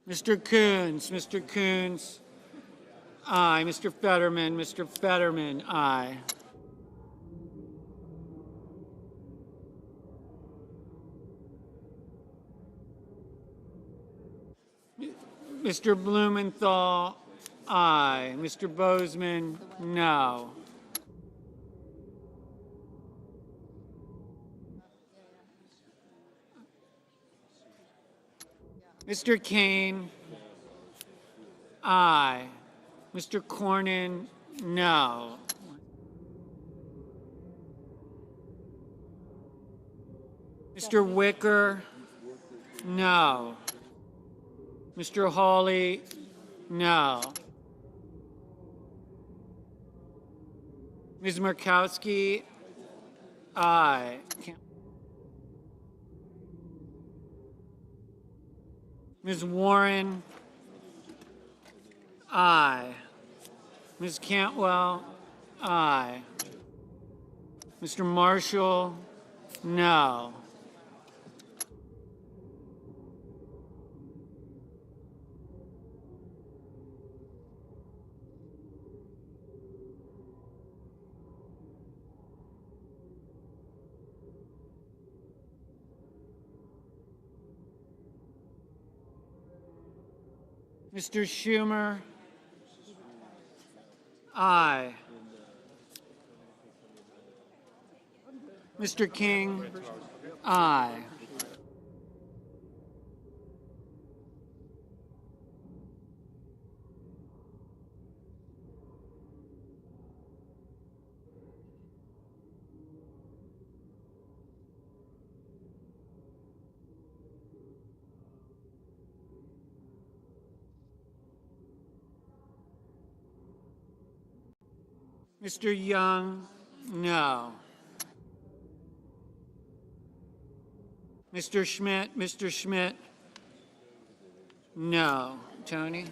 Mr. Coons, aye. Mr. Fetterman, aye. Mr. Blumenthal, aye. Mr. Bozeman, no. Mr. Kane, aye. Mr. Cornyn, no. Mr. Wicker, no. Mr. Hawley, no. Ms. Murkowski, aye. Ms. Warren, aye. Ms. Cantwell, aye. Mr. Marshall, no. Mr. Schumer, aye. Mr. King, aye. Mr. Young, no. Mr. Schmidt, no. Tony?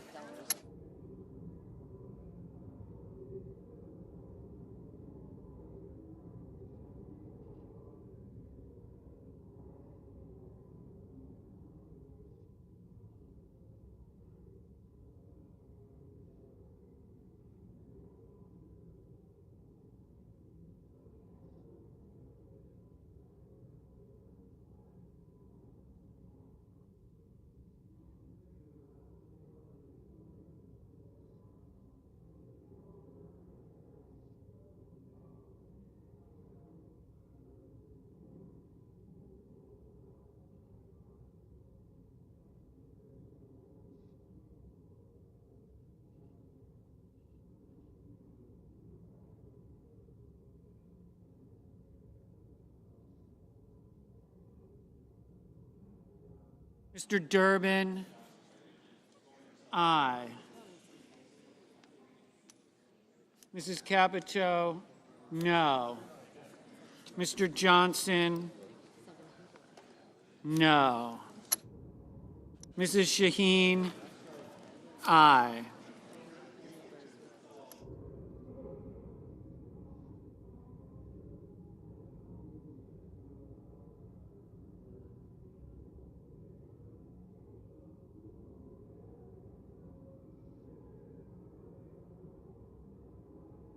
Mr. Durbin, aye. Mrs. Capito, no. Mr. Johnson, no. Mrs. Shaheen, aye.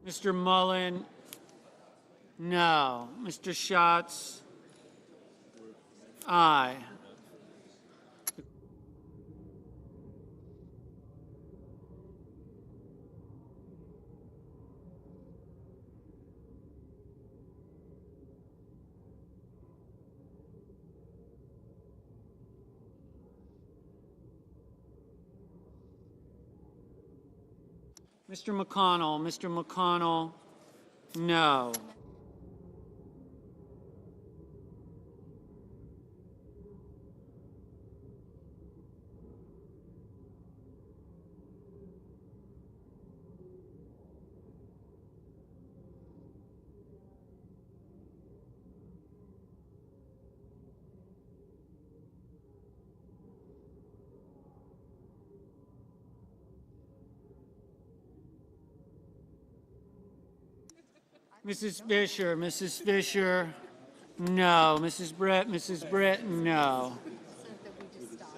Mr. Mullen, no. Mr. Schatz, aye. Mr. McConnell, no. Mrs. Fisher, no. Mrs. Britt, no. So that we just stop.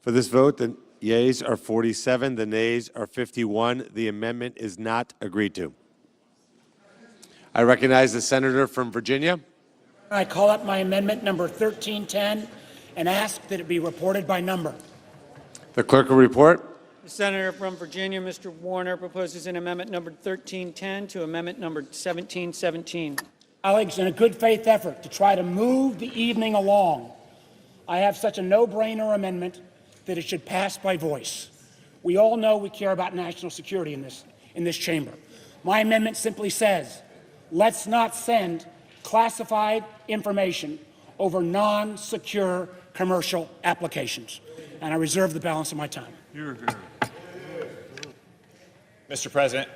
For this vote, the yeas are 47, the nays are 51. The amendment is not agreed to. I recognize the senator from Virginia. I call up my amendment number 1310 and ask that it be reported by number. The clerk will report. The senator from Virginia, Mr. Warner, proposes an amendment number 1310 to amendment number 1717. Colleagues, in a good faith effort to try to move the evening along, I have such a no-brainer amendment that it should pass by voice. We all know we care about national security in this chamber. My amendment simply says, let's not send classified information over non-secure commercial applications. And I reserve the balance of my time. Mr. President,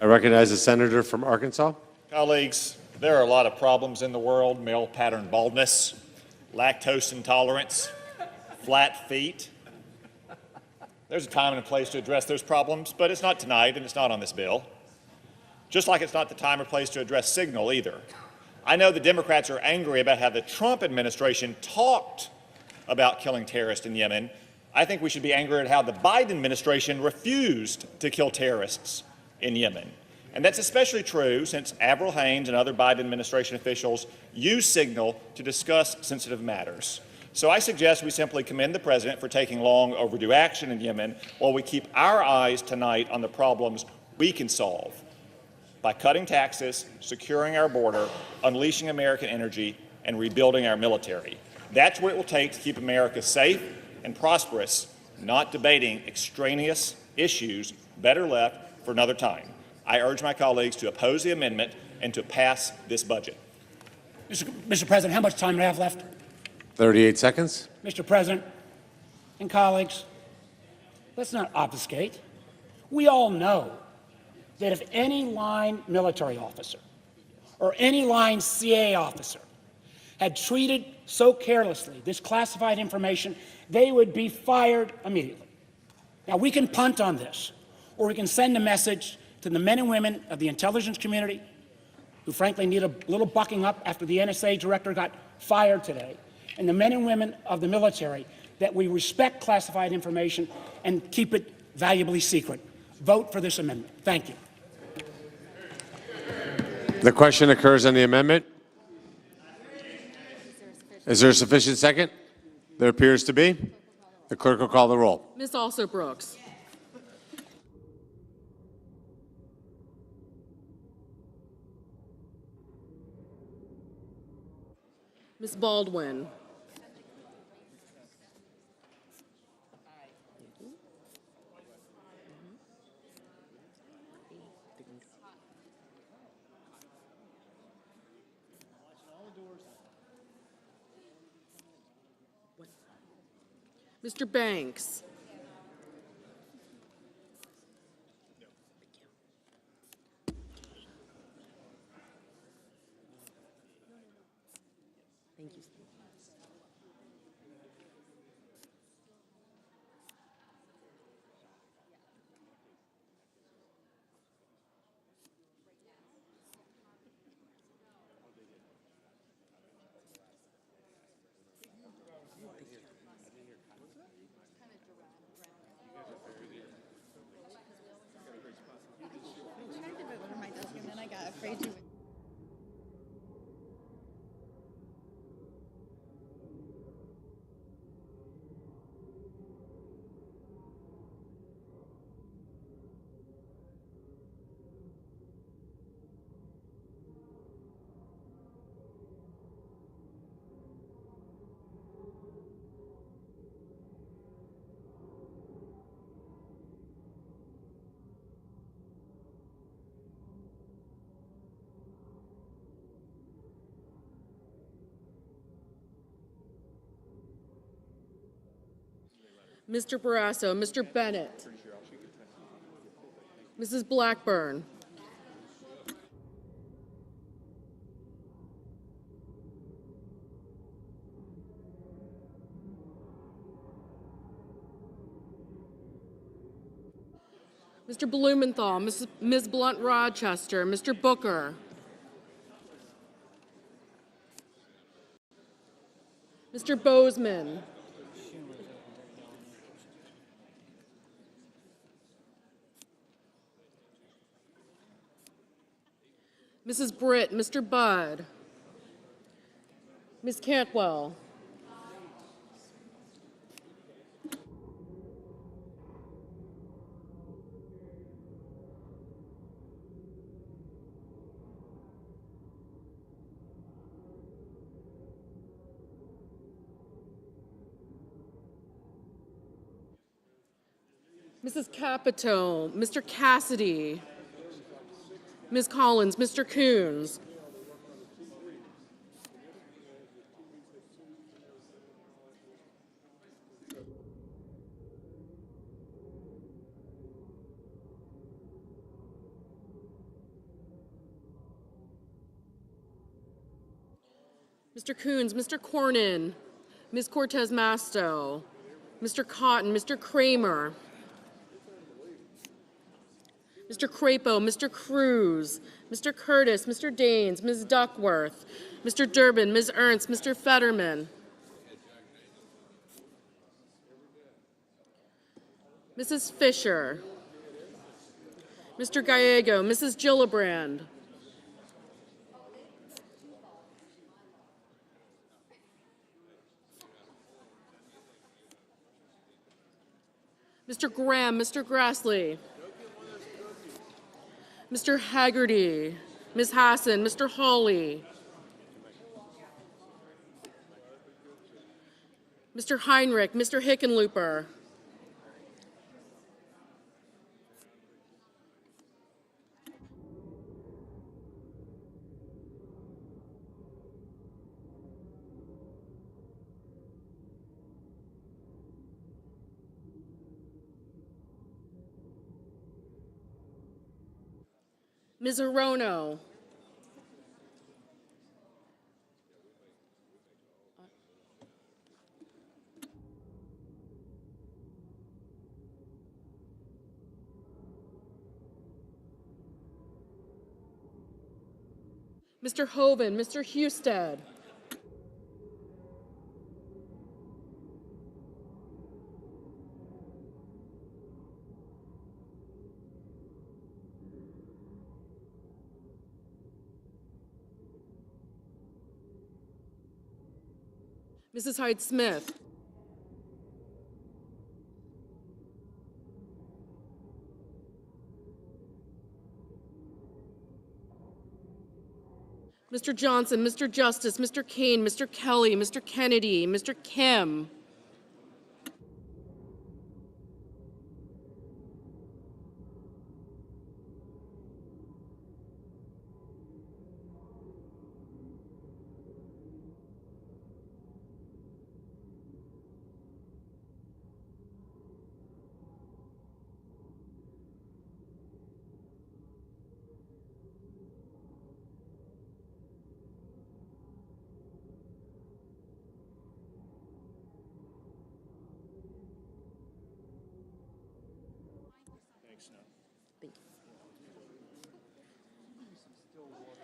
I recognize the senator from Arkansas. colleagues, there are a lot of problems in the world: male pattern baldness, lactose intolerance, flat feet. There's a time and a place to address those problems, but it's not tonight and it's not on this bill. Just like it's not the time or place to address Signal either. I know the Democrats are angry about how the Trump administration talked about killing terrorists in Yemen. I think we should be angry at how the Biden administration refused to kill terrorists in Yemen. And that's especially true since Avril Haines and other Biden administration officials use Signal to discuss sensitive matters. So I suggest we simply commend the President for taking long overdue action in Yemen while we keep our eyes tonight on the problems we can solve by cutting taxes, securing our border, unleashing American energy, and rebuilding our military. That's what it will take to keep America safe and prosperous, not debating extraneous issues better left for another time. I urge my colleagues to oppose the amendment and to pass this budget. Mr. President, how much time do I have left? 38 seconds. Mr. President and colleagues, let's not obfuscate. We all know that if any line military officer or any line CA officer had treated so carelessly this classified information, they would be fired immediately. Now, we can punt on this, or we can send a message to the men and women of the intelligence community who frankly need a little bucking up after the NSA director got fired today, and the men and women of the military, that we respect classified information and keep it valuably secret. Vote for this amendment. Thank you. The question occurs on the amendment. Is there a sufficient second? There appears to be. The clerk will call the roll. Ms. Also Brooks. Ms. Baldwin. Mr. Banks. Thank you. Mr. Barrasso, Mr. Bennett, Mrs. Blackburn, Mr. Blumenthal, Ms. Blunt Rochester, Mr. Booker, Mr. Bozeman, Mrs. Britt, Mr. Budd, Ms. Cantwell, Mrs. Capito, Mr. Cassidy, Ms. Collins, Mr. Coons, Mr. Coons, Mr. Cornyn, Ms. Cortez Masto, Mr. Cotton, Mr. Kramer, Mr. Crapo, Mr. Cruz, Mr. Curtis, Mr. Daines, Ms. Duckworth, Mr. Durbin, Ms. Ernst, Mr. Fetterman, Mrs. Fisher, Mr. Gallego, Mrs. Gillibrand, Mr. Graham, Mr. Grassley, Mr. Haggerty, Ms. Hassan, Mr. Hawley, Mr. Heinrich, Mr. Hickenlooper. Ms. Arono. Mr. Hoven, Mr. Husted. Mrs. Hyde-Smith. Mr. Johnson, Mr. Justice, Mr. Kane, Mr. Kelly, Mr. Kennedy, Mr. Kim.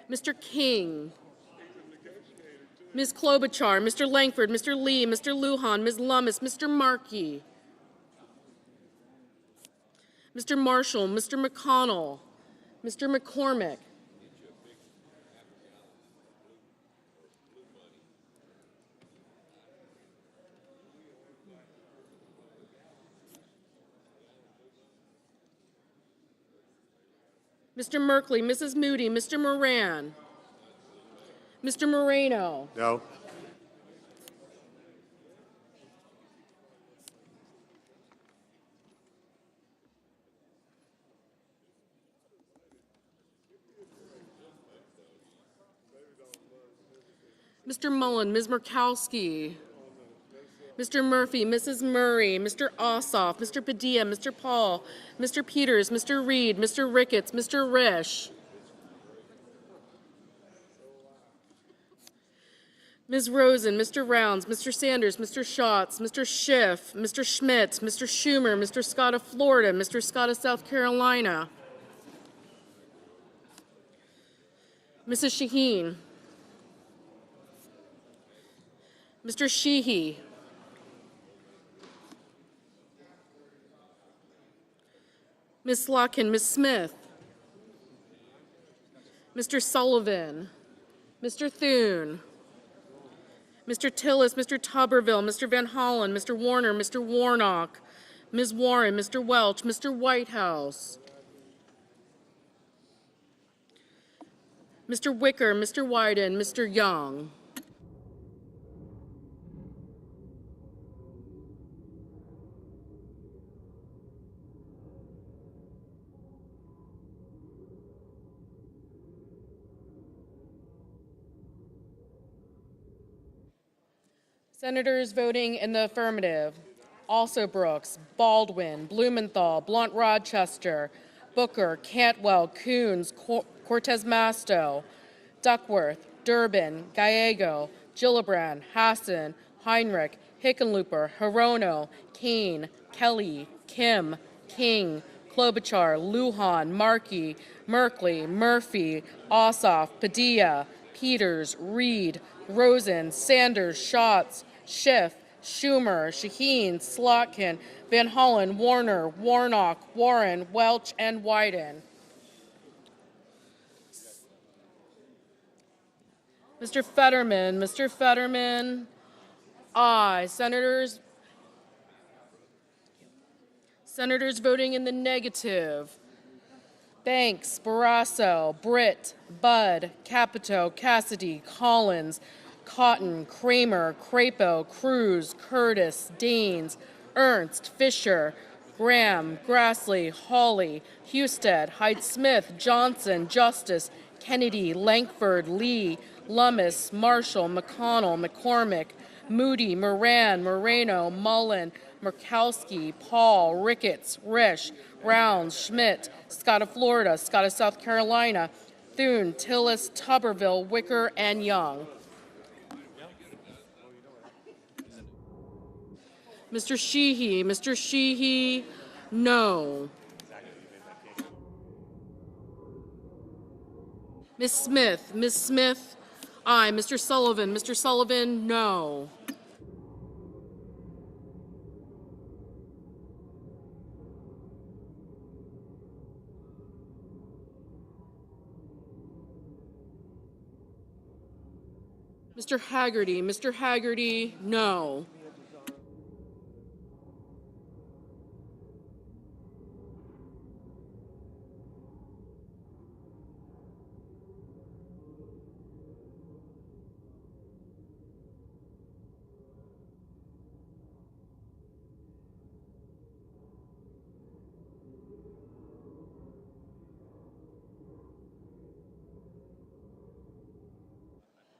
Mr. King, Ms. Klobuchar, Mr. Langford, Mr. Lee, Mr. Lujan, Ms. Lummis, Mr. Markey, Mr. Marshall, Mr. McConnell, Mr. McCormick, Mr. Merkley, Mrs. Moody, Mr. Moran, Mr. Moreno, No. Mr. Mullen, Ms. Murkowski, Mr. Murphy, Mrs. Murray, Mr. Ossoff, Mr. Padilla, Mr. Paul, Mr. Peters, Mr. Reed, Mr. Ricketts, Mr. Risch, Ms. Rosen, Mr. Rounds, Mr. Sanders, Mr. Schatz, Mr. Schiff, Mr. Schmidt, Mr. Schumer, Mr. Scott of Florida, Mr. Scott of South Carolina, Mrs. Shaheen, Mr. Sheehy, Ms. Slotkin, Ms. Smith, Mr. Sullivan, Mr. Thune, Mr. Tillis, Mr. Tuberville, Mr. Van Hollen, Mr. Warner, Mr. Warnock, Ms. Warren, Mr. Welch, Mr. Whitehouse, Mr. Wicker, Mr. Wyden, Mr. Young. Senators voting in the affirmative: Also Brooks, Baldwin, Blumenthal, Blunt Rochester, Booker, Cantwell, Coons, Cortez Masto, Duckworth, Durbin, Gallego, Gillibrand, Hassan, Heinrich, Hickenlooper, Hirono, Kane, Kelly, Kim, King, Klobuchar, Lujan, Markey, Merkley, Murphy, Ossoff, Padilla, Peters, Reed, Rosen, Sanders, Schatz, Schiff, Schumer, Shaheen, Slotkin, Van Hollen, Warner, Warnock, Warren, Welch, and Wyden. Mr. Fetterman, aye. Senators voting in the negative: Banks, Barrasso, Britt, Budd, Capito, Cassidy, Collins, Cotton, Kramer, Crapo, Cruz, Curtis, Daines, Ernst, Fisher, Graham, Grassley, Hawley, Husted, Hyde-Smith, Johnson, Justice, Kennedy, Lankford, Lee, Lummis, Marshall, McConnell, McCormick, Moody, Moran, Moreno, Mullen, Murkowski, Paul, Ricketts, Risch, Rounds, Schmidt, Scott of Florida, Scott of South Carolina, Thune, Tillis, Tuberville, Wicker, and Young. Mr. Sheehy, no. Ms. Smith, aye. Mr. Sullivan, no. Mr. Haggerty, no.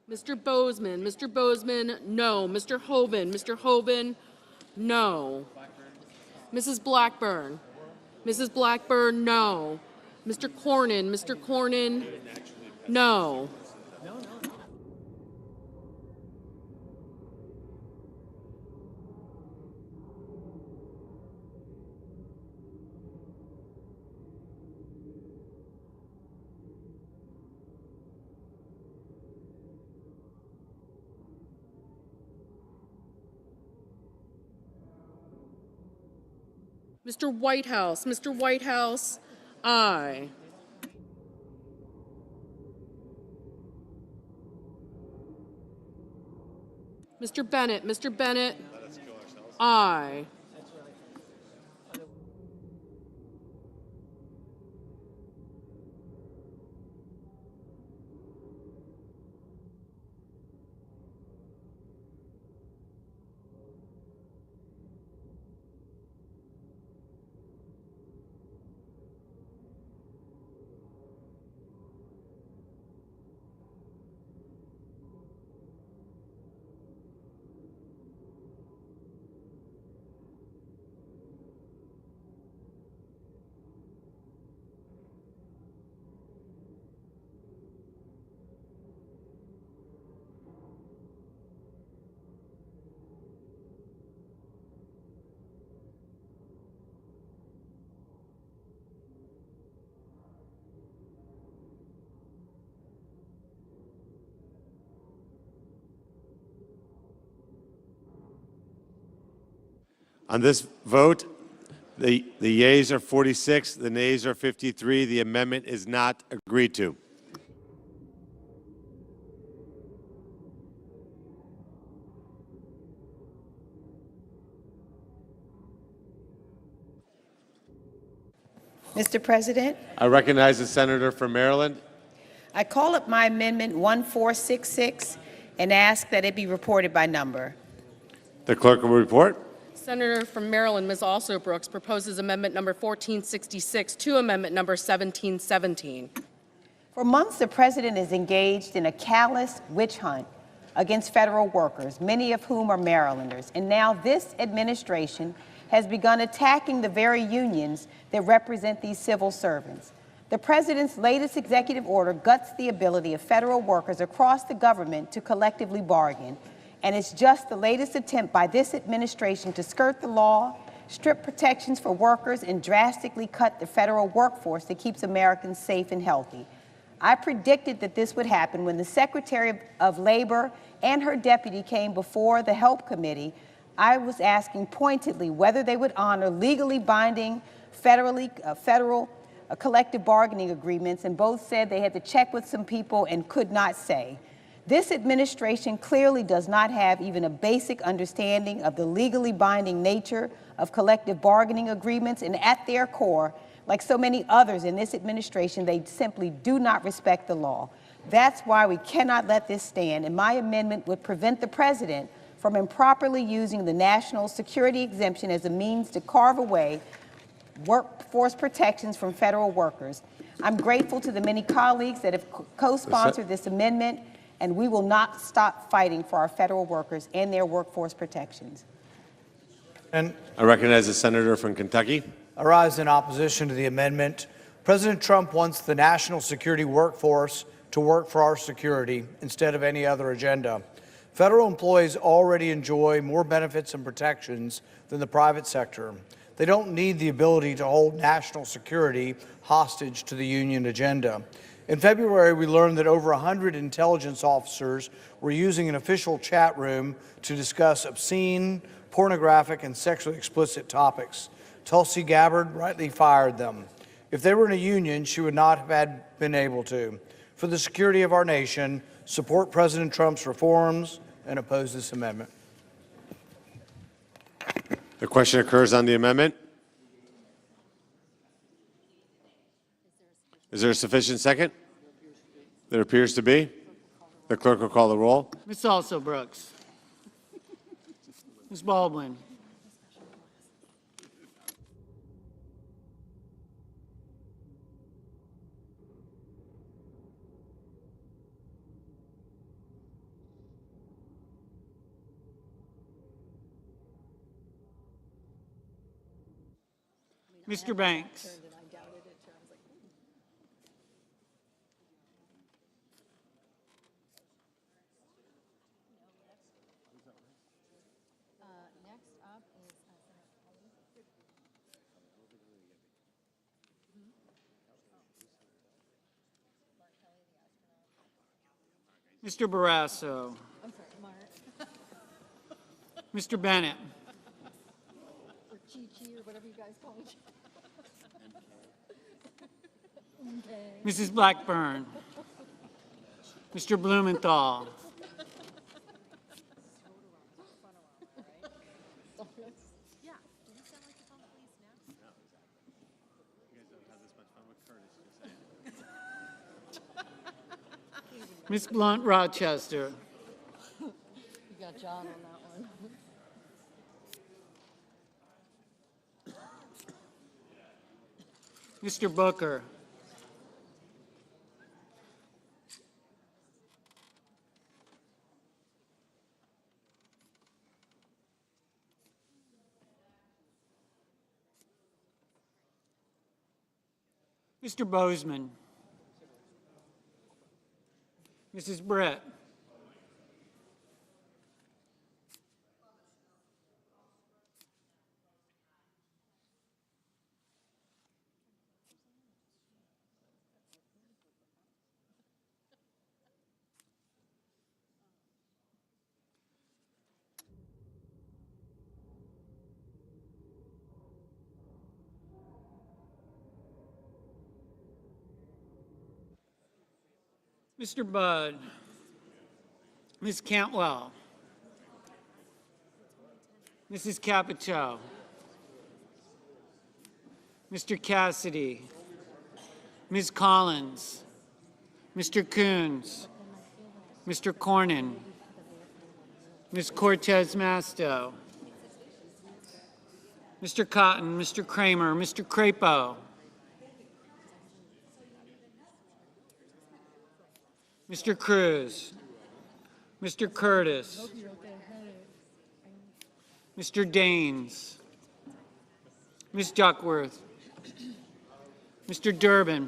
Mr. Bozeman, no. Mr. Hoven, no. Mrs. Blackburn, no. Mr. Cornyn, no. Mr. Whitehouse, aye. Mr. Bennett, aye. On this vote, the yeas are 46, the nays are 53. The amendment is not agreed to. Mr. President, I recognize the senator from Maryland. I call up my amendment 1466 and ask that it be reported by number. The clerk will report. Senator from Maryland, Ms. Also Brooks, proposes amendment number 1466 to amendment number 1717. For months, the president is engaged in a callous witch hunt against federal workers, many of whom are Marylanders. And now this administration has begun attacking the very unions that represent these civil servants. The president's latest executive order guts the ability of federal workers across the government to collectively bargain. And it's just the latest attempt by this administration to skirt the law, strip protections for workers, and drastically cut the federal workforce that keeps Americans safe and healthy. I predicted that this would happen when the Secretary of Labor and her deputy came before the Help Committee. I was asking pointedly whether they would honor legally binding federal collective bargaining agreements, and both said they had to check with some people and could not say. This administration clearly does not have even a basic understanding of the legally binding nature of collective bargaining agreements, and at their core, like so many others in this administration, they simply do not respect the law. That's why we cannot let this stand, and my amendment would prevent the president from improperly using the national security exemption as a means to carve away workforce protections from federal workers. I'm grateful to the many colleagues that have co-sponsored this amendment, and we will not stop fighting for our federal workers and their workforce protections. And I recognize the senator from Kentucky. I rise in opposition to the amendment. President Trump wants the national security workforce to work for our security instead of any other agenda. Federal employees already enjoy more benefits and protections than the private sector. They don't need the ability to hold national security hostage to the union agenda. In February, we learned that over 100 intelligence officers were using an official chat room to discuss obscene, pornographic, and sexually explicit topics. Tulsi Gabbard rightly fired them. If they were in a union, she would not have been able to. For the security of our nation, support President Trump's reforms and oppose this amendment. The question occurs on the amendment. Is there a sufficient second? There appears to be. The clerk will call the roll. Ms. Also Brooks. Ms. Baldwin. Mr. Banks. Next up is Mr. Barrasso. I'm sorry, Mark. Mr. Bennett. Or Chi-Chi, or whatever you guys call each other. Okay. Mrs. Blackburn. Mr. Blumenthal. Yeah. Do you sound like the phone police now? Ms. Blunt Rochester. You got John on that one. Mr. Booker. Mr. Bozeman. Mrs. Brett. Mr. Budd. Ms. Cantwell. Mrs. Capito. Mr. Cassidy. Ms. Collins. Mr. Coons. Mr. Cornyn. Ms. Cortez Masto. Mr. Cotton, Mr. Kramer, Mr. Crapo. Mr. Cruz. Mr. Curtis. Mr. Daines. Ms. Duckworth. Mr. Durbin.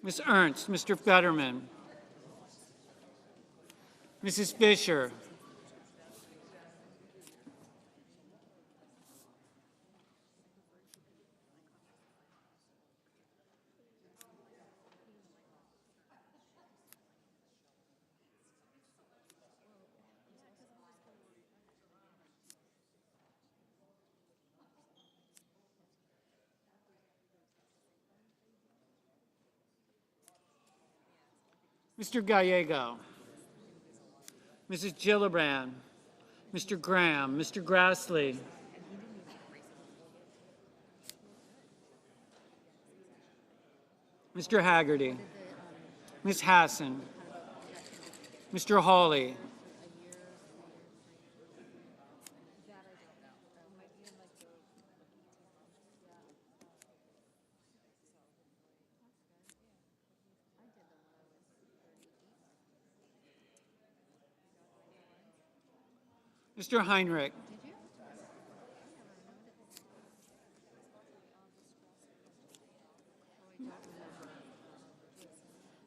Ms. Ernst, Mr. Fetterman. Mrs. Fisher. Mr. Gallego. Mrs. Gillibrand. Mr. Graham. Mr. Grassley. Mr. Haggerty, Ms. Hassan, Mr. Hawley, Mr. Heinrich,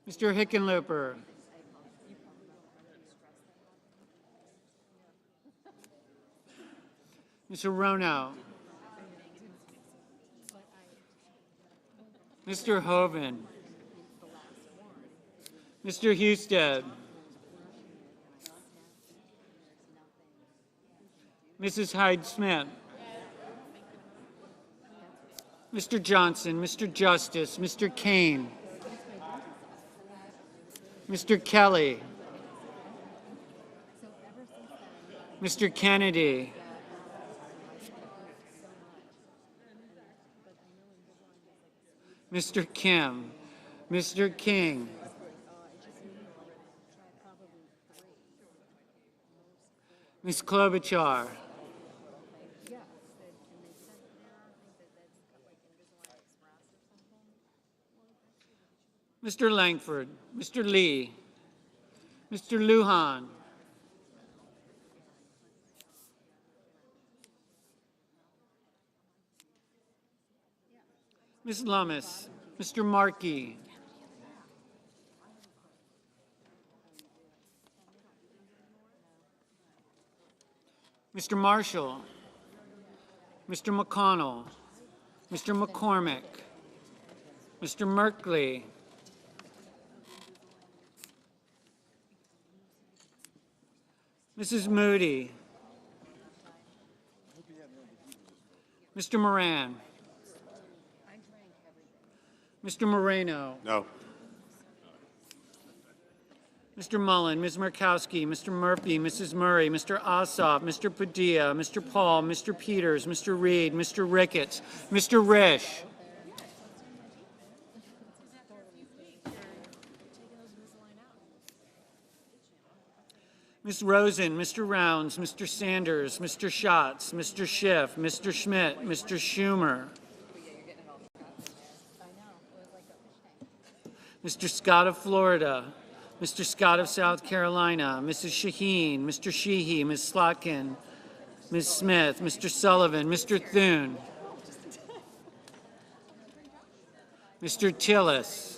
Mr. Hickenlooper, Mr. Rono, Mr. Hoven, Mr. Husted, Mrs. Hyde-Smith, Mr. Johnson, Mr. Justice, Mr. Kane, Mr. Kelly, Mr. Kennedy, Mr. Kim, Mr. King, Ms. Klobuchar, Mr. Langford, Mr. Lee, Mr. Lujan, Ms. Lummis, Mr. Markey, Mr. Marshall, Mr. McConnell, Mr. McCormick, Mr. Merkley, Mrs. Moody, Mr. Moran, Mr. Moreno, No. Mr. Mullen, Ms. Murkowski, Mr. Murphy, Mrs. Murray, Mr. Ossoff, Mr. Padilla, Mr. Paul, Mr. Peters, Mr. Reed, Mr. Ricketts, Mr. Risch, Ms. Rosen, Mr. Rounds, Mr. Sanders, Mr. Schatz, Mr. Schiff, Mr. Schmidt, Mr. Schumer, Mr. Scott of Florida, Mr. Scott of South Carolina, Mrs. Shaheen, Mr. Sheehy, Ms. Slotkin, Ms. Smith, Mr. Sullivan, Mr. Thune, Mr. Tillis,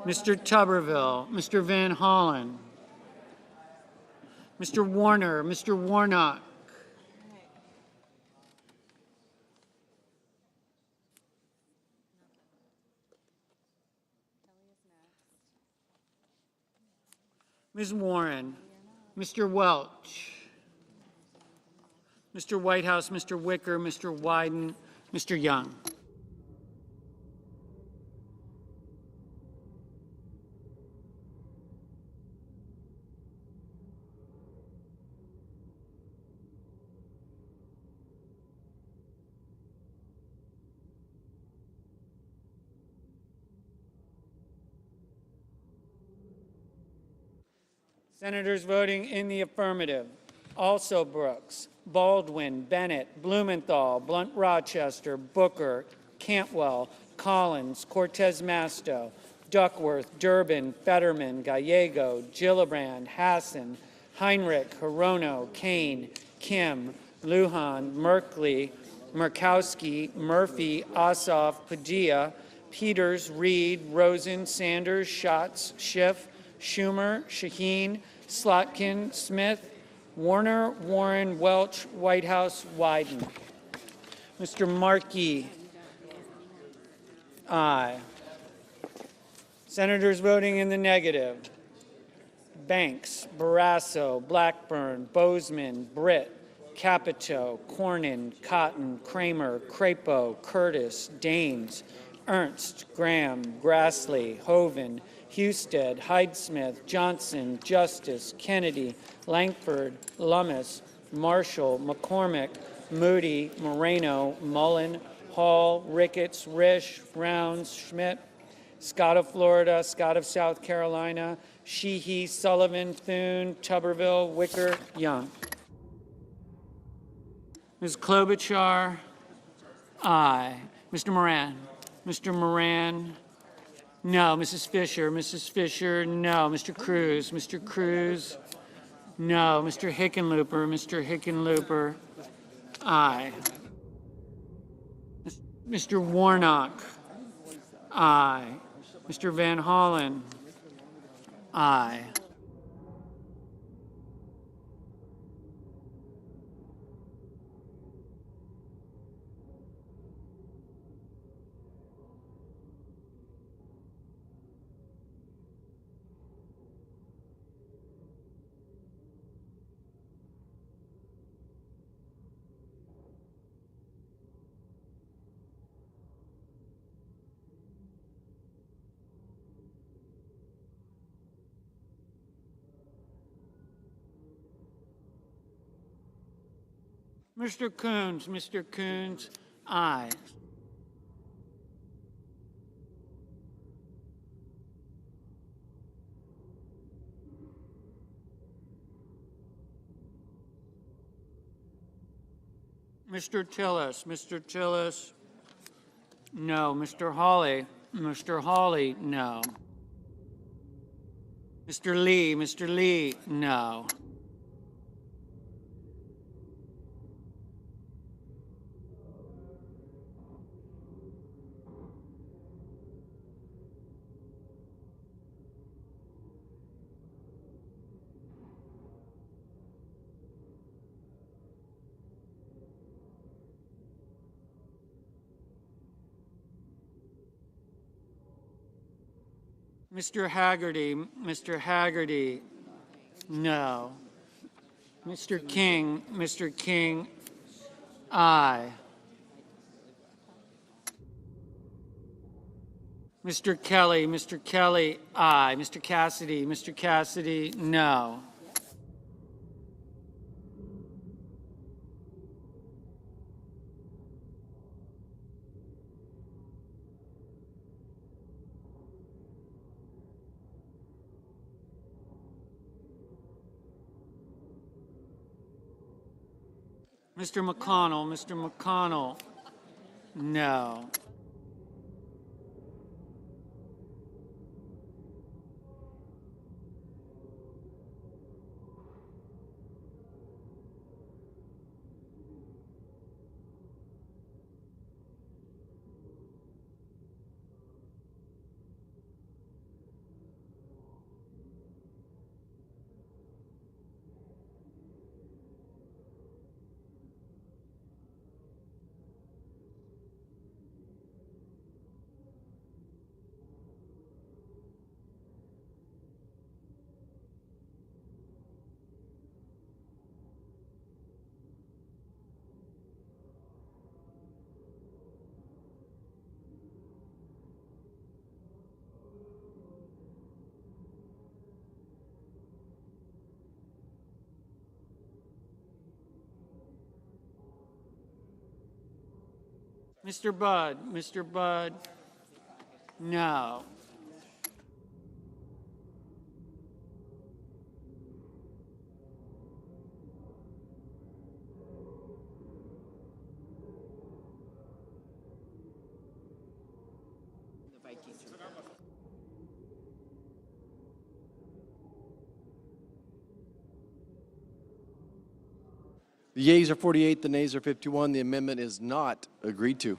Mr. Tuberville, Mr. Van Hollen, Mr. Warner, Mr. Warnock, Ms. Warren, Mr. Welch, Mr. Whitehouse, Mr. Wicker, Mr. Wyden, Mr. Young. Senators voting in the affirmative: Also Brooks, Baldwin, Bennett, Blumenthal, Blunt Rochester, Booker, Cantwell, Collins, Cortez Masto, Duckworth, Durbin, Fetterman, Gallego, Gillibrand, Hassan, Heinrich, Hirono, Kane, Kim, Lujan, Merkley, Murkowski, Murphy, Ossoff, Padilla, Peters, Reed, Rosen, Sanders, Schatz, Schiff, Schumer, Shaheen, Slotkin, Smith, Warner, Warren, Welch, Whitehouse, Wyden. Mr. Markey, aye. Senators voting in the negative: Banks, Barrasso, Blackburn, Bozeman, Britt, Capito, Cornyn, Cotton, Kramer, Crapo, Curtis, Daines, Ernst, Graham, Grassley, Hoven, Husted, Hyde-Smith, Johnson, Justice, Kennedy, Langford, Lummis, Marshall, McCormick, Moody, Moreno, Mullen, Hall, Ricketts, Risch, Rounds, Schmidt, Scott of Florida, Scott of South Carolina, Sheehy, Sullivan, Thune, Tuberville, Wicker, Young. Ms. Klobuchar, aye. Mr. Moran. Mr. Moran, no. Mrs. Fisher. Mrs. Fisher, no. Mr. Cruz. Mr. Cruz, no. Mr. Hickenlooper. Mr. Hickenlooper, aye. Mr. Warnock, aye. Mr. Van Hollen, aye. Mr. Coons, aye. Mr. Tillis, no. Mr. Hawley, no. Mr. Lee, no. Mr. Haggerty, no. Mr. King, aye. Mr. Kelly, aye. Mr. Cassidy, no. Mr. McConnell, no. Mr. Budd, no. The yeas are 48, the nays are 51. The amendment is not agreed to.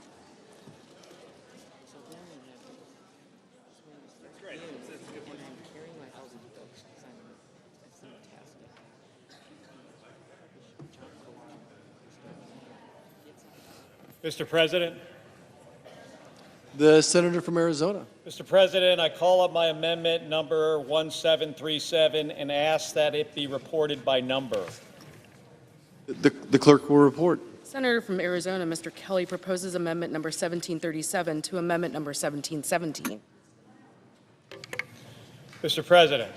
Mr. President. The senator from Arizona. Mr. President, I call up my amendment number 1737 and ask that it be reported by number. The clerk will report. Senator from Arizona, Mr. Kelly, proposes amendment number 1737 to amendment number 1717. Mr. President.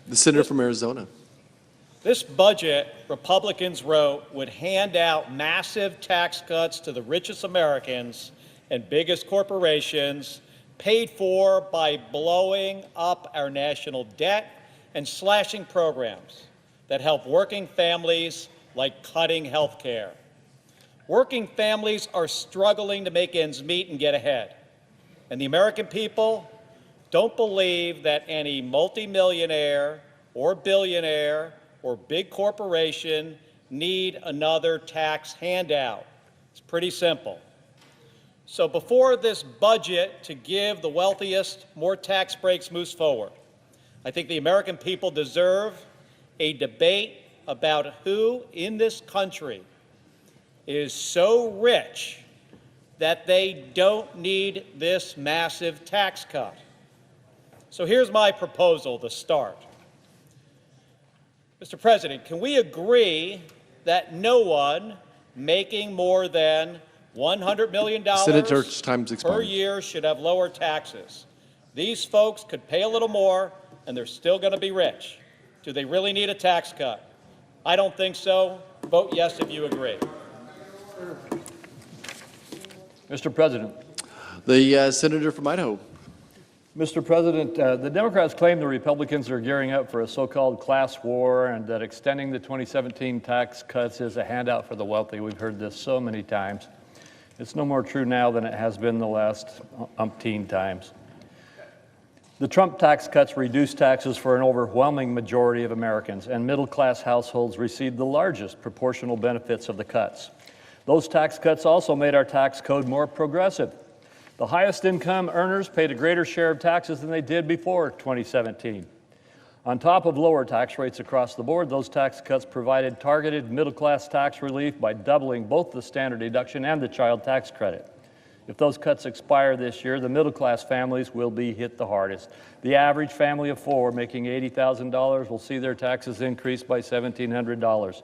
The senator from Arizona. This budget Republicans wrote would hand out massive tax cuts to the richest Americans and biggest corporations, paid for by blowing up our national debt and slashing programs that help working families, like cutting health care. Working families are struggling to make ends meet and get ahead. And the American people don't believe that any multimillionaire or billionaire or big corporation need another tax handout. It's pretty simple. So before this budget to give the wealthiest more tax breaks moves forward, I think the American people deserve a debate about who in this country is so rich that they don't need this massive tax cut. So here's my proposal to start. Mr. President, can we agree that no one making more than $100 million Senator's time's per expired. year should have lower taxes? These folks could pay a little more, and they're still going to be rich. Do they really need a tax cut? I don't think so. Vote yes if you agree. Mr. President. The senator from Idaho. Mr. President, the Democrats claim the Republicans are gearing up for a so-called class war and that extending the 2017 tax cuts is a handout for the wealthy. We've heard this so many times. It's no more true now than it has been the last umpteen times. The Trump tax cuts reduced taxes for an overwhelming majority of Americans, and middle-class households received the largest proportional benefits of the cuts. Those tax cuts also made our tax code more progressive. The highest income earners paid a greater share of taxes than they did before 2017. On top of lower tax rates across the board, those tax cuts provided targeted middle-class tax relief by doubling both the standard deduction and the child tax credit. If those cuts expire this year, the middle-class families will be hit the hardest. The average family of four making $80,000 will see their taxes increase by $1,700.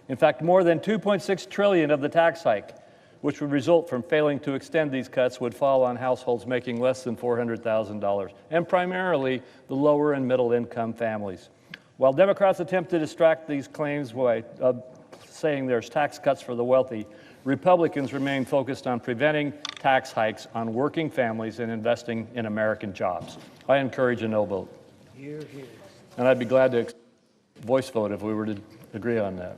In fact, more than $2.6 trillion of the tax hike, which would result from failing to extend these cuts, would fall on households making less than $400,000, and primarily the lower and middle income families. While Democrats attempt to distract these claims by saying there's tax cuts for the wealthy, Republicans remain focused on preventing tax hikes on working families and investing in American jobs. I encourage a no vote. Hear, hear. And I'd be glad to voice vote if we were to agree on that.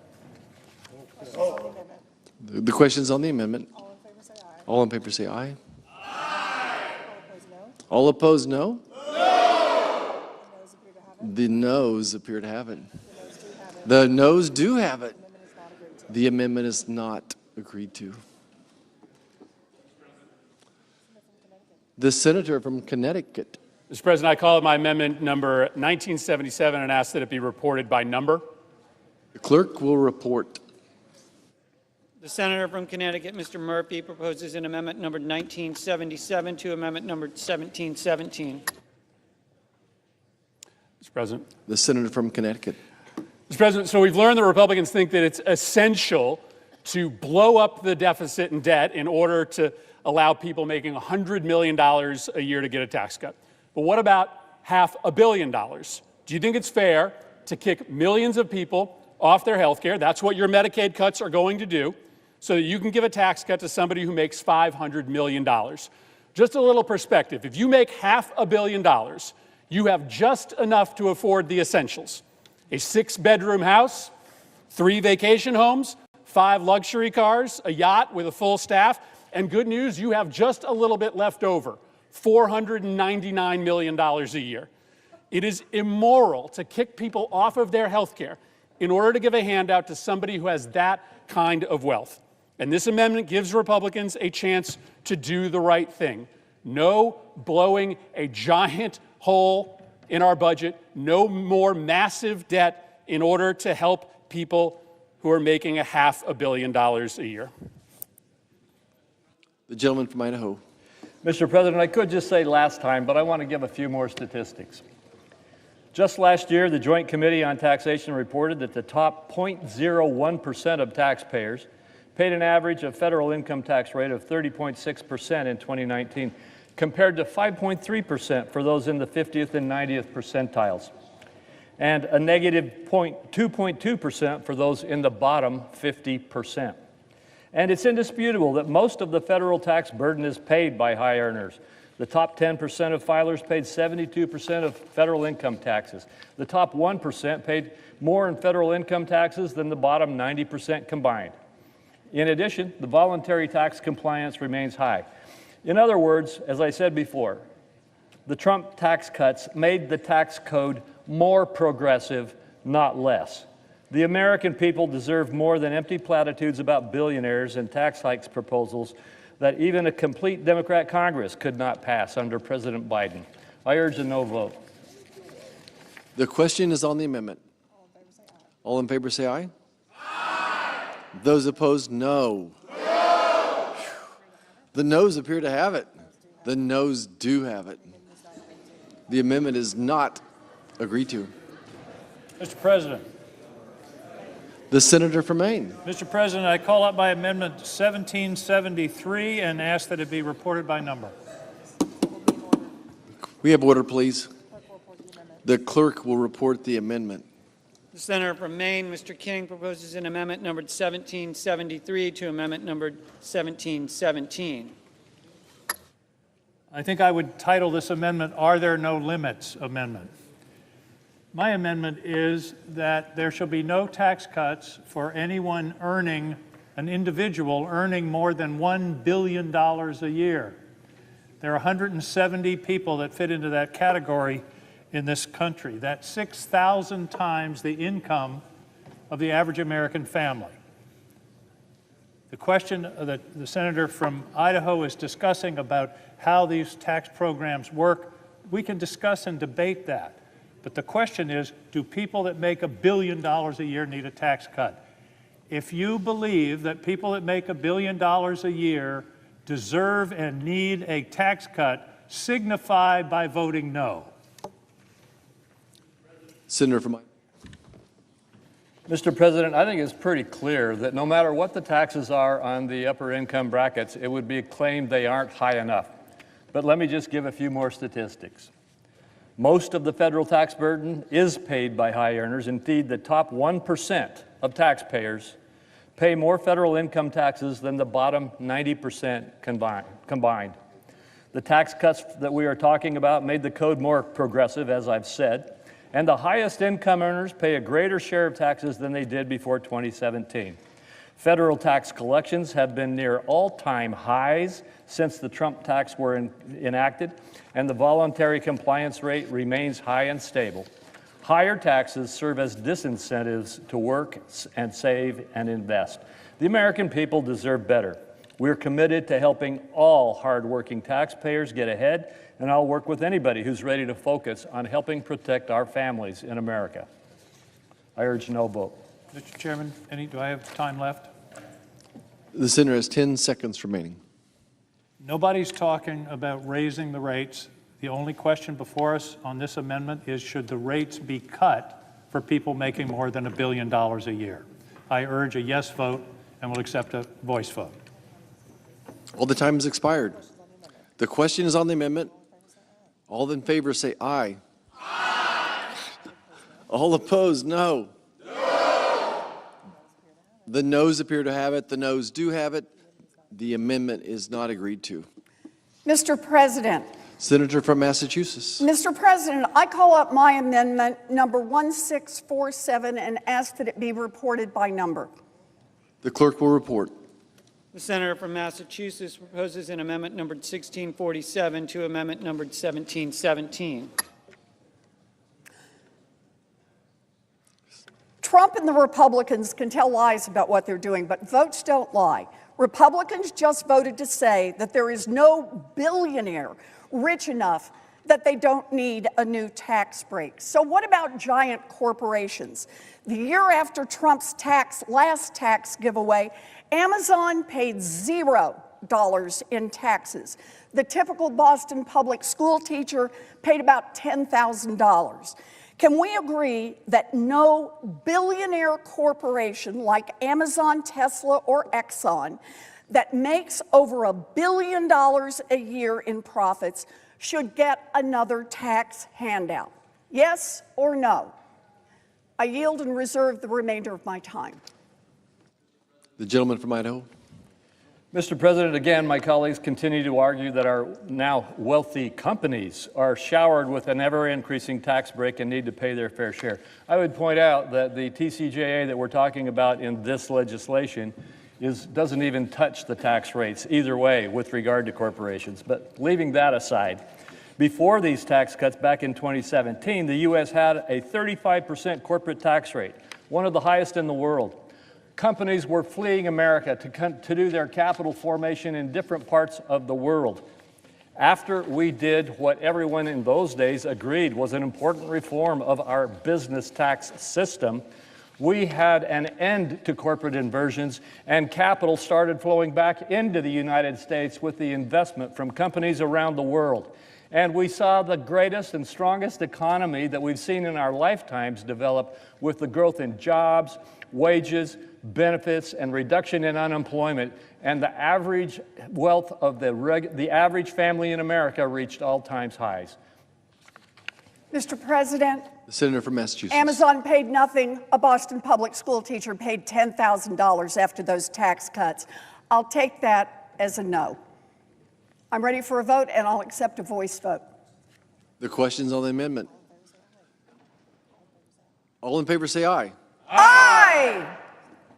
The question's on the amendment. All in favor say aye. Aye. All opposed, no? No. The noes appear to have it. The noes do have it. The amendment is not agreed to. The senator from Connecticut. Mr. President, I call my amendment number 1977 and ask that it be reported by number. The clerk will report. The senator from Connecticut, Mr. Murphy, proposes an amendment number 1977 to amendment number 1717. Mr. President. The senator from Connecticut. Mr. President, so we've learned the Republicans think that it's essential to blow up the deficit and debt in order to allow people making $100 million a year to get a tax cut. But what about $500 million? Do you think it's fair to kick millions of people off their health care? That's what your Medicaid cuts are going to do, so that you can give a tax cut to somebody who makes $500 million. Just a little perspective. If you make $500 million, you have just enough to afford the essentials. A 6-bedroom house, 3 vacation homes, 5 luxury cars, a yacht with a full staff, and good news, you have just a little bit left over, $499 million a year. It is immoral to kick people off of their health care in order to give a handout to somebody who has that kind of wealth. And this amendment gives Republicans a chance to do the right thing. No blowing a giant hole in our budget, no more massive debt in order to help people who are making $500 million a year. The gentleman from Idaho. Mr. President, I could just say last time, but I want to give a few more statistics. Just last year, the Joint Committee on Taxation reported that the top 0.01% of taxpayers paid an average of federal income tax rate of 30.6% in 2019, compared to 5.3% for those in the 50th and 90th percentiles. and a negative 2.2% for those in the bottom 50%. And it's indisputable that most of the federal tax burden is paid by high earners. The top 10% of filers paid 72% of federal income taxes. The top 1% paid more in federal income taxes than the bottom 90% combined. In addition, the voluntary tax compliance remains high. In other words, as I said before, the Trump tax cuts made the tax code more progressive, not less. The American people deserve more than empty platitudes about billionaires and tax hikes proposals that even a complete Democrat Congress could not pass under President Biden. I urge a no vote. The question is on the amendment. All in favor say aye. Aye. Those opposed, no. No. The noes appear to have it. The noes do have it. The amendment is not agreed to. Mr. President. The senator from Maine. Mr. President, I call up my amendment 1773 and ask that it be reported by number. We have order, please. The clerk will report the amendment. The senator from Maine, Mr. King, proposes an amendment numbered 1773 to amendment numbered 1717. I think I would title this amendment, Are There No Limits Amendment. My amendment is that there shall be no tax cuts for anyone earning, an individual earning more than $1 billion a year. There are 170 people that fit into that category in this country. That's 6,000 times the income of the average American family. The question that the senator from Idaho is discussing about how these tax programs work, we can discuss and debate that. But the question is, do people that make $1 billion a year need a tax cut? If you believe that people that make $1 billion a year deserve and need a tax cut, signify by voting no. Senator from Mr. President, I think it's pretty clear that no matter what the taxes are on the upper income brackets, it would be claimed they aren't high enough. But let me just give a few more statistics. Most of the federal tax burden is paid by high earners. Indeed, the top 1% of taxpayers pay more federal income taxes than the bottom 90% combined. The tax cuts that we are talking about made the code more progressive, as I've said, and the highest income earners pay a greater share of taxes than they did before 2017. Federal tax collections have been near all-time highs since the Trump tax were enacted, and the voluntary compliance rate remains high and stable. Higher taxes serve as disincentives to work and save and invest. The American people deserve better. We're committed to helping all hardworking taxpayers get ahead, and I'll work with anybody who's ready to focus on helping protect our families in America. I urge no vote. Mr. Chairman, do I have time left? The senator has 10 seconds remaining. Nobody's talking about raising the rates. The only question before us on this amendment is, should the rates be cut for people making more than $1 billion a year? I urge a yes vote and will accept a voice vote. Well, the time has expired. The question is on the amendment. All in favor say aye. Aye. All opposed, no. No. The noes appear to have it. The noes do have it. The amendment is not agreed to. Mr. President. Senator from Massachusetts. Mr. President, I call up my amendment number 1647 and ask that it be reported by number. The clerk will report. The senator from Massachusetts proposes an amendment numbered 1647 to amendment numbered 1717. Trump and the Republicans can tell lies about what they're doing, but votes don't lie. Republicans just voted to say that there is no billionaire rich enough that they don't need a new tax break. So what about giant corporations? The year after Trump's last tax giveaway, Amazon paid $0 in taxes. The typical Boston public school teacher paid about $10,000. Can we agree that no billionaire corporation like Amazon, Tesla, or Exxon that makes over $1 billion a year in profits should get another tax handout? Yes or no? I yield and reserve the remainder of my time. The gentleman from Idaho. Mr. President, again, my colleagues continue to argue that our now wealthy companies are showered with an ever-increasing tax break and need to pay their fair share. I would point out that the TCJA that we're talking about in this legislation doesn't even touch the tax rates either way with regard to corporations. But leaving that aside, before these tax cuts back in 2017, the U.S. had a 35% corporate tax rate, one of the highest in the world. Companies were fleeing America to do their capital formation in different parts of the world. After we did what everyone in those days agreed was an important reform of our business tax system, we had an end to corporate inversions, and capital started flowing back into the United States with the investment from companies around the world. And we saw the greatest and strongest economy that we've seen in our lifetimes develop with the growth in jobs, wages, benefits, and reduction in unemployment, and the average wealth of the average family in America reached all-time highs. Mr. President, The senator from Massachusetts. Amazon paid nothing. A Boston public school teacher paid $10,000 after those tax cuts. I'll take that as a no. I'm ready for a vote, and I'll accept a voice vote. The questions on the amendment. All in favor say aye. Aye!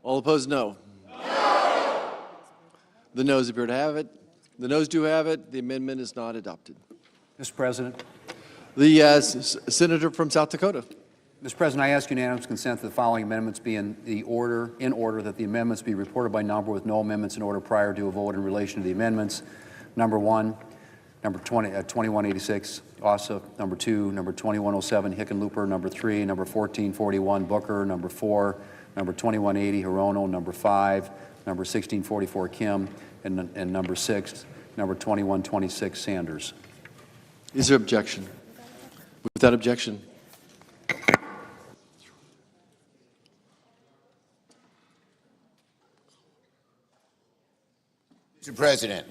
All opposed, no. The noes appear to have it. The noes do have it. The amendment is not adopted. Mr. President. The senator from South Dakota. Mr. President, I ask unanimous consent that the following amendments be in order that the amendments be reported by number with no amendments in order prior to a vote in relation to the amendments. Number 1, number 2186, Ossa. Number 2, number 2107, Hickenlooper. Number 3, number 1441, Booker. Number 4, number 2180, Hirono. Number 5, number 1644, Kim. And number 6, number 2126, Sanders. Is there objection? Without objection. Mr. President.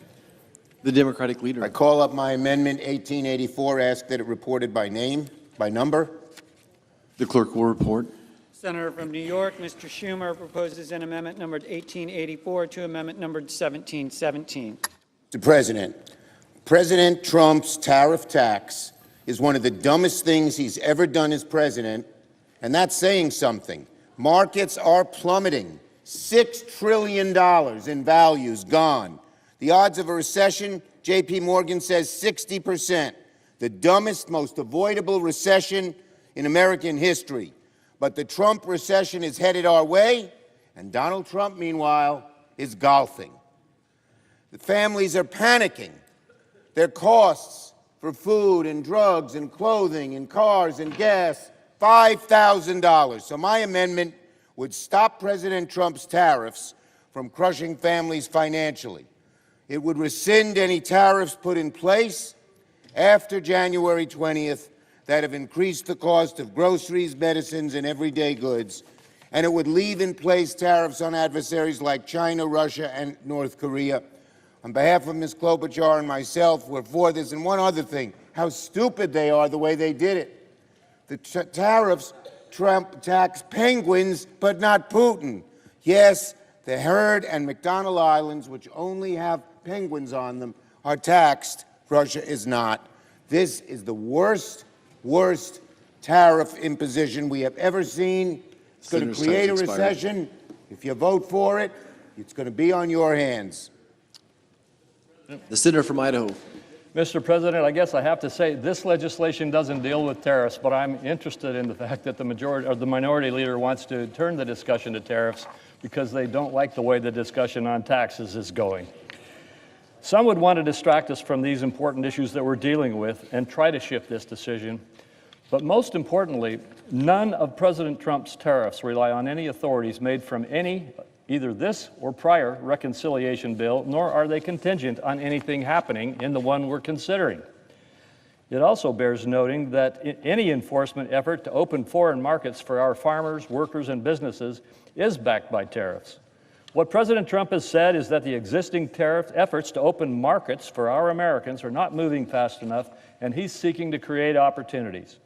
The Democratic leader. I call up my amendment 1884, ask that it reported by name, by number. The clerk will report. Senator from New York, Mr. Schumer proposes an amendment numbered 1884 to amendment numbered 1717. Mr. President, President Trump's tariff tax is one of the dumbest things he's ever done as president, and that's saying something. Markets are plummeting. $6 trillion in values gone. The odds of a recession, J.P. Morgan says 60%. The dumbest, most avoidable recession in American history. But the Trump recession is headed our way, and Donald Trump, meanwhile, is golfing. The families are panicking. Their costs for food and drugs and clothing and cars and gas, $5,000. So my amendment would stop President Trump's tariffs from crushing families financially. It would rescind any tariffs put in place after January 20th that have increased the cost of groceries, medicines, and everyday goods, and it would leave in place tariffs on adversaries like China, Russia, and North Korea. On behalf of Ms. Klobuchar and myself, we're for this. And one other thing, how stupid they are the way they did it. The tariffs Trump tax penguins, but not Putin. Yes, the Heard and McDonnell Islands, which only have penguins on them, are taxed. Russia is not. This is the worst tariff imposition we have ever seen. It's going to create a recession. If you vote for it, it's going to be on your hands. The senator from Idaho. Mr. President, I guess I have to say this legislation doesn't deal with tariffs, but I'm interested in the fact that the minority leader wants to turn the discussion to tariffs because they don't like the way the discussion on taxes is going. Some would want to distract us from these important issues that we're dealing with and try to shift this decision. But most importantly, none of President Trump's tariffs rely on any authorities made from either this or prior reconciliation bill, nor are they contingent on anything happening in the one we're considering. It also bears noting that any enforcement effort to open foreign markets for our farmers, workers, and businesses is backed by tariffs. What President Trump has said is that the existing tariff efforts to open markets for our Americans are not moving fast enough, and he's seeking to create opportunities.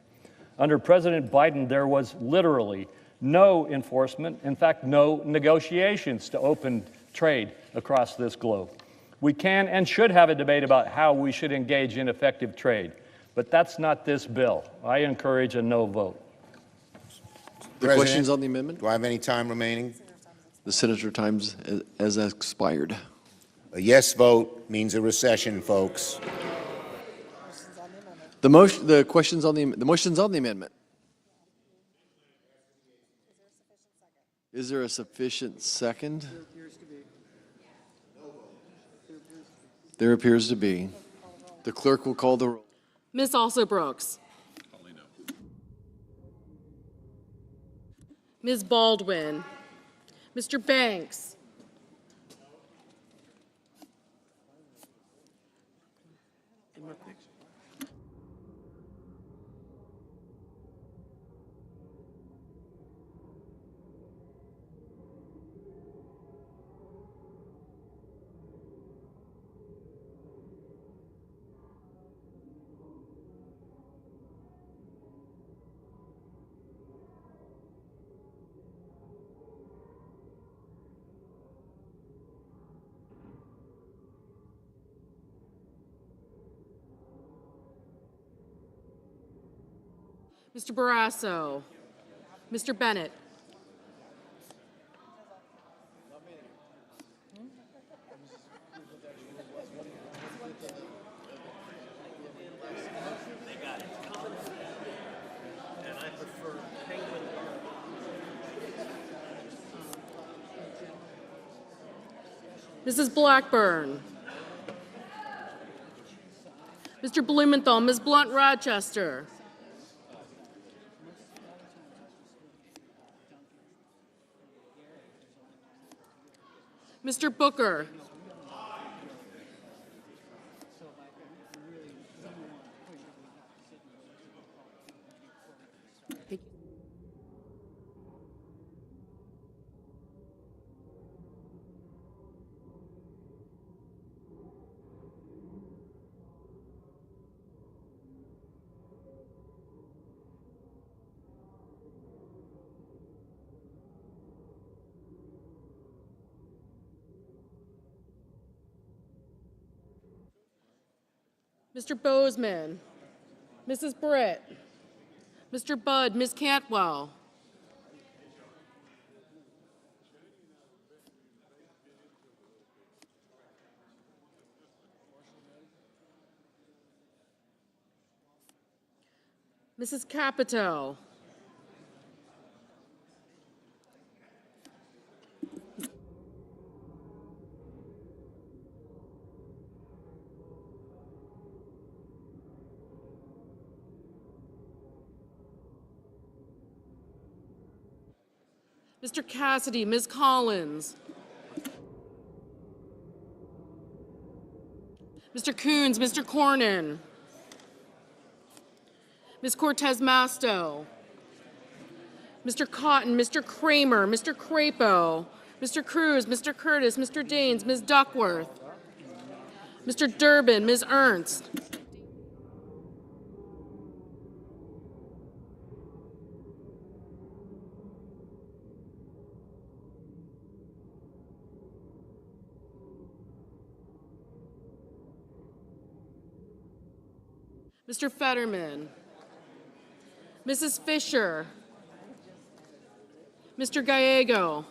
Under President Biden, there was literally no enforcement, in fact, no negotiations to open trade across this globe. We can and should have a debate about how we should engage in effective trade, but that's not this bill. I encourage a no vote. The questions on the amendment? Do I have any time remaining? The senator times has expired. A yes vote means a recession, folks. The motion's on the amendment. Is there a sufficient second? There appears to be. The clerk will call the roll. Ms. Also Brooks. Ms. Baldwin. Mr. Banks. Mr. Barrasso. Mr. Bennett. Mrs. Blackburn. Mr. Blumenthal, Ms. Blunt Rochester. Mr. Booker. Mr. Bozeman, Mrs. Britt, Mr. Budd, Ms. Cantwell. Mrs. Capito. Mr. Cassidy, Ms. Collins. Mr. Coons, Mr. Cornyn. Ms. Cortez Masto. Mr. Cotton, Mr. Kramer, Mr. Crapo, Mr. Cruz, Mr. Curtis, Mr. Daines, Ms. Duckworth. Mr. Durbin, Ms. Ernst. Mr. Fetterman, Mrs. Fisher, Mr. Gallego,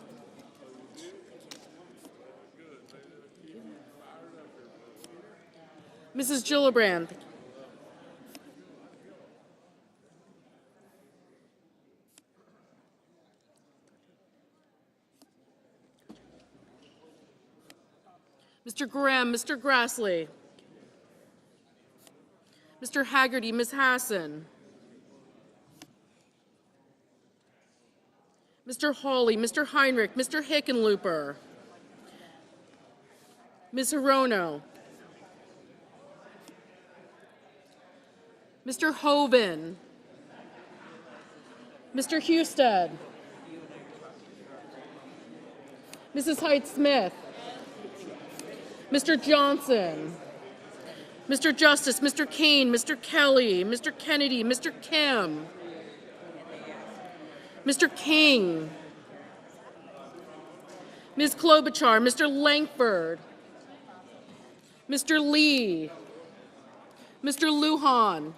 Mrs. Gillibrand, Mr. Graham, Mr. Grassley, Mr. Haggerty, Ms. Hassan, Mr. Hawley, Mr. Heinrich, Mr. Hickenlooper, Ms. Hirono, Mr. Hoven, Mr. Husted, Mrs. Height-Smith, Mr. Johnson, Mr. Justice, Mr. Kane, Mr. Kelly, Mr. Kennedy, Mr. Kim, Mr. King, Ms. Klobuchar, Mr. Langford, Mr. Lee, Mr. Lujan,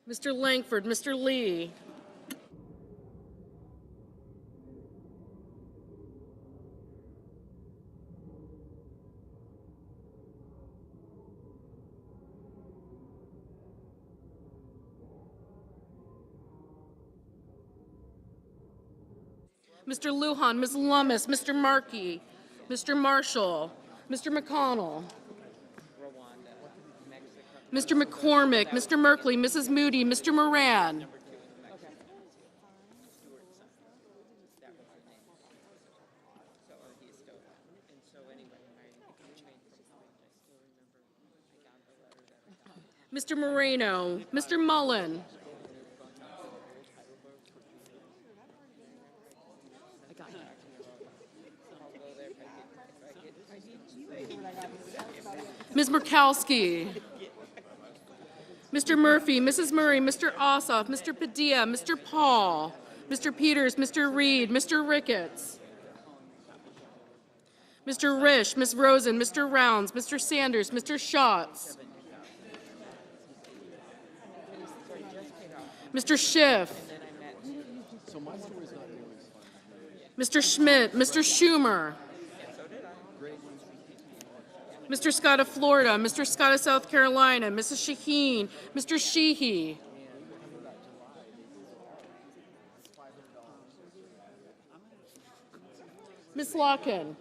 Mr. Langford, Mr. Lee, Mr. Lujan, Ms. Lummis, Mr. Markey, Mr. Marshall, Mr. McConnell, Mr. McCormick, Mr. Merkley, Mrs. Moody, Mr. Moran, Mr. Moreno, Mr. Mullen, Ms. Murkowski, Mr. Murphy, Mrs. Murray, Mr. Ossoff, Mr. Padilla, Mr. Paul, Mr. Peters, Mr. Reed, Mr. Ricketts, Mr. Risch, Ms. Rosen, Mr. Rounds, Mr. Sanders, Mr. Schatz, Mr. Schiff, Mr. Schmidt, Mr. Schumer, Mr. Scott of Florida, Mr. Scott of South Carolina, Mrs. Shaheen, Mr. Sheehy, Ms. Locken,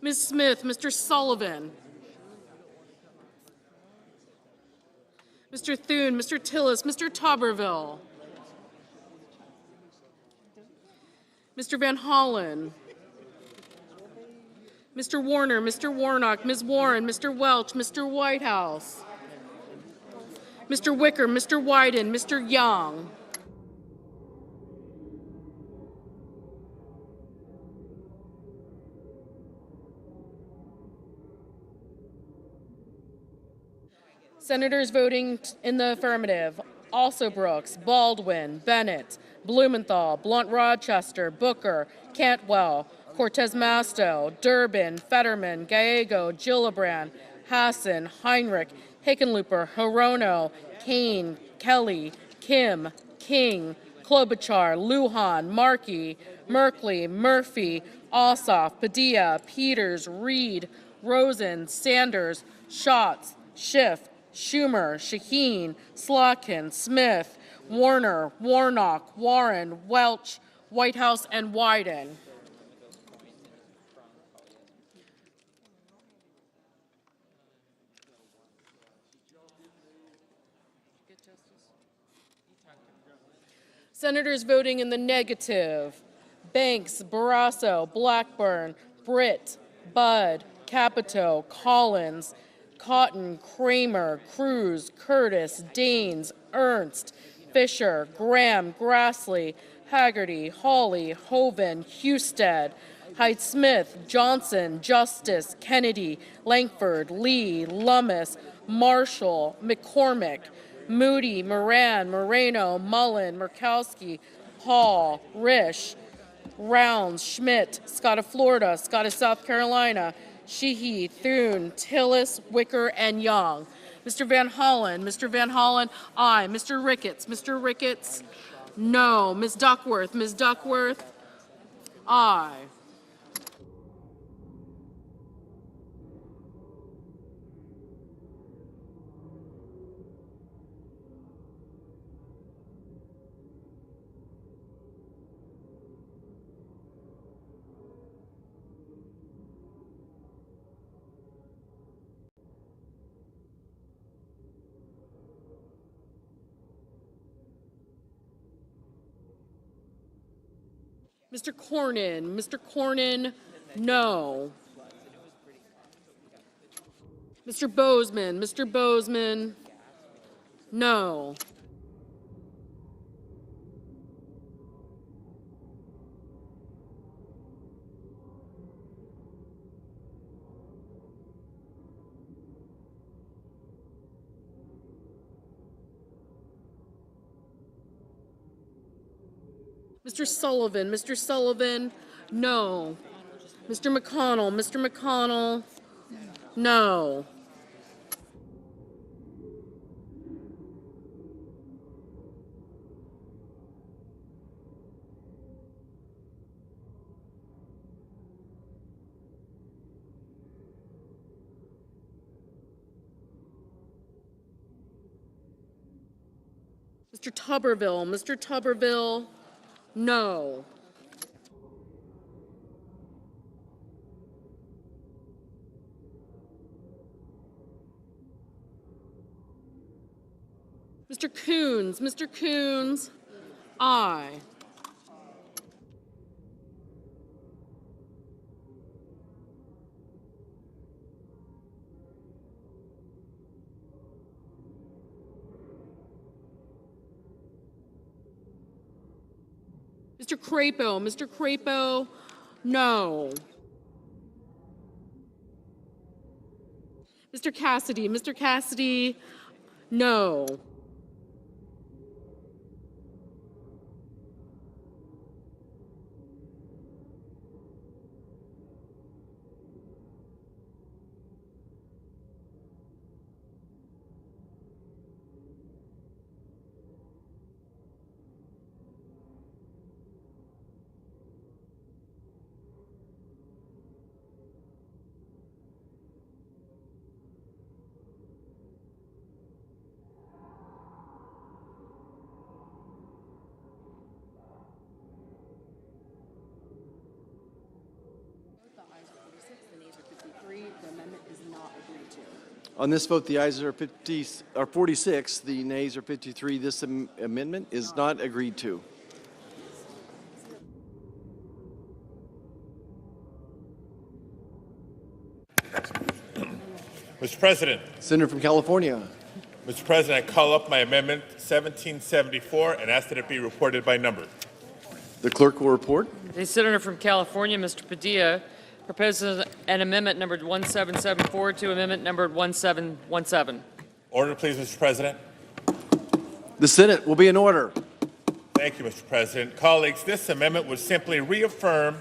Ms. Smith, Mr. Sullivan, Mr. Thune, Mr. Tillis, Mr. Tuberville, Mr. Van Hollen, Mr. Warner, Mr. Warnock, Ms. Warren, Mr. Welch, Mr. Whitehouse, Mr. Wicker, Mr. Wyden, Mr. Young, Senators voting in the affirmative: Also Brooks, Baldwin, Bennett, Blumenthal, Blunt Rochester, Booker, Cantwell, Cortez Masto, Durbin, Fetterman, Gallego, Gillibrand, Hassan, Heinrich, Hickenlooper, Hirono, Kane, Kelly, Kim, King, Klobuchar, Lujan, Markey, Merkley, Murphy, Ossoff, Padilla, Peters, Reed, Rosen, Sanders, Schatz, Schiff, Schumer, Shaheen, Slotkin, Smith, Warner, Warnock, Warren, Welch, Whitehouse, and Wyden. Senators voting in the negative: Banks, Barrasso, Blackburn, Britt, Budd, Capito, Collins, Cotton, Kramer, Cruz, Curtis, Daines, Ernst, Fisher, Graham, Grassley, Haggerty, Hawley, Hoven, Husted, Hyde-Smith, Johnson, Justice, Kennedy, Langford, Lee, Lummis, Marshall, McCormick, Moody, Moran, Moreno, Mullen, Murkowski, Hall, Risch, Rounds, Schmidt, Scott of Florida, Scott of South Carolina, Sheehy, Thune, Tillis, Wicker, and Young. Mr. Van Hollen, aye. Mr. Ricketts, no. Ms. Duckworth, aye. Mr. Cornyn, no. Mr. Bozeman, no. Mr. Sullivan, no. Mr. McConnell, no. Mr. Tuberville, no. Mr. Coons, aye. Mr. Crapo, no. Mr. Cassidy, no. On this vote, the ayes are 46, the nays are 53. This amendment is not agreed to. Mr. President. Senator from California. Mr. President, I call up my amendment 1774 and ask that it be reported by number. The clerk will report. The senator from California, Mr. Padilla, proposes an amendment numbered 1774 to amendment numbered 1717. Order, please, Mr. President. The Senate will be in order. Thank you, Mr. President. Colleagues, this amendment would simply reaffirm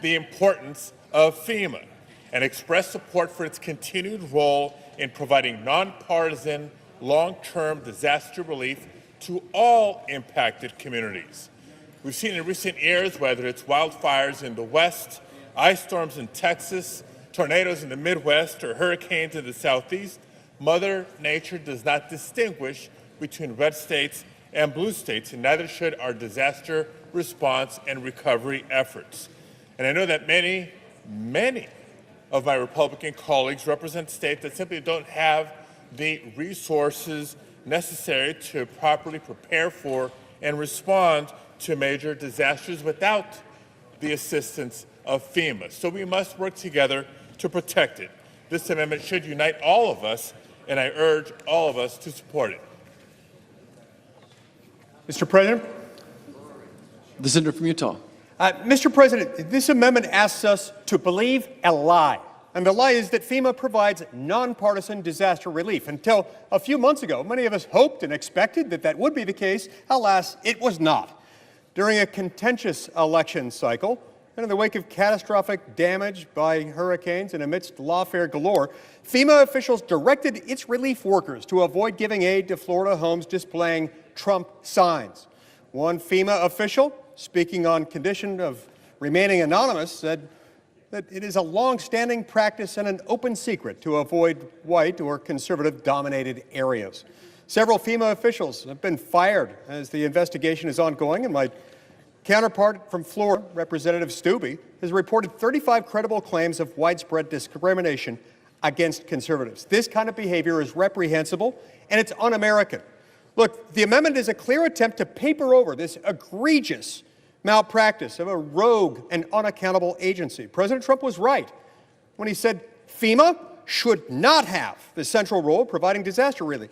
the importance of FEMA and express support for its continued role in providing nonpartisan, long-term disaster relief to all impacted communities. We've seen in recent years, whether it's wildfires in the West, ice storms in Texas, tornadoes in the Midwest, or hurricanes in the Southeast, Mother Nature does not distinguish between red states and blue states, and neither should our disaster response and recovery efforts. And I know that many of my Republican colleagues represent states that simply don't have the resources necessary to properly prepare for and respond to major disasters without the assistance of FEMA. So we must work together to protect it. This amendment should unite all of us, and I urge all of us to support it. Mr. President. The senator from Utah. Mr. President, this amendment asks us to believe a lie. And the lie is that FEMA provides nonpartisan disaster relief. Until a few months ago, many of us hoped and expected that that would be the case. Alas, it was not. During a contentious election cycle, and in the wake of catastrophic damage by hurricanes and amidst lawfare galore, FEMA officials directed its relief workers to avoid giving aid to Florida homes displaying Trump signs. One FEMA official, speaking on condition of remaining anonymous, said that it is a long-standing practice and an open secret to avoid white or conservative-dominated areas. Several FEMA officials have been fired as the investigation is ongoing, and my counterpart from Florida, Representative Stubbe, has reported 35 credible claims of widespread discrimination against conservatives. This kind of behavior is reprehensible, and it's un-American. Look, the amendment is a clear attempt to paper over this egregious malpractice of a rogue and unaccountable agency. President Trump was right when he said FEMA should not have the central role providing disaster relief.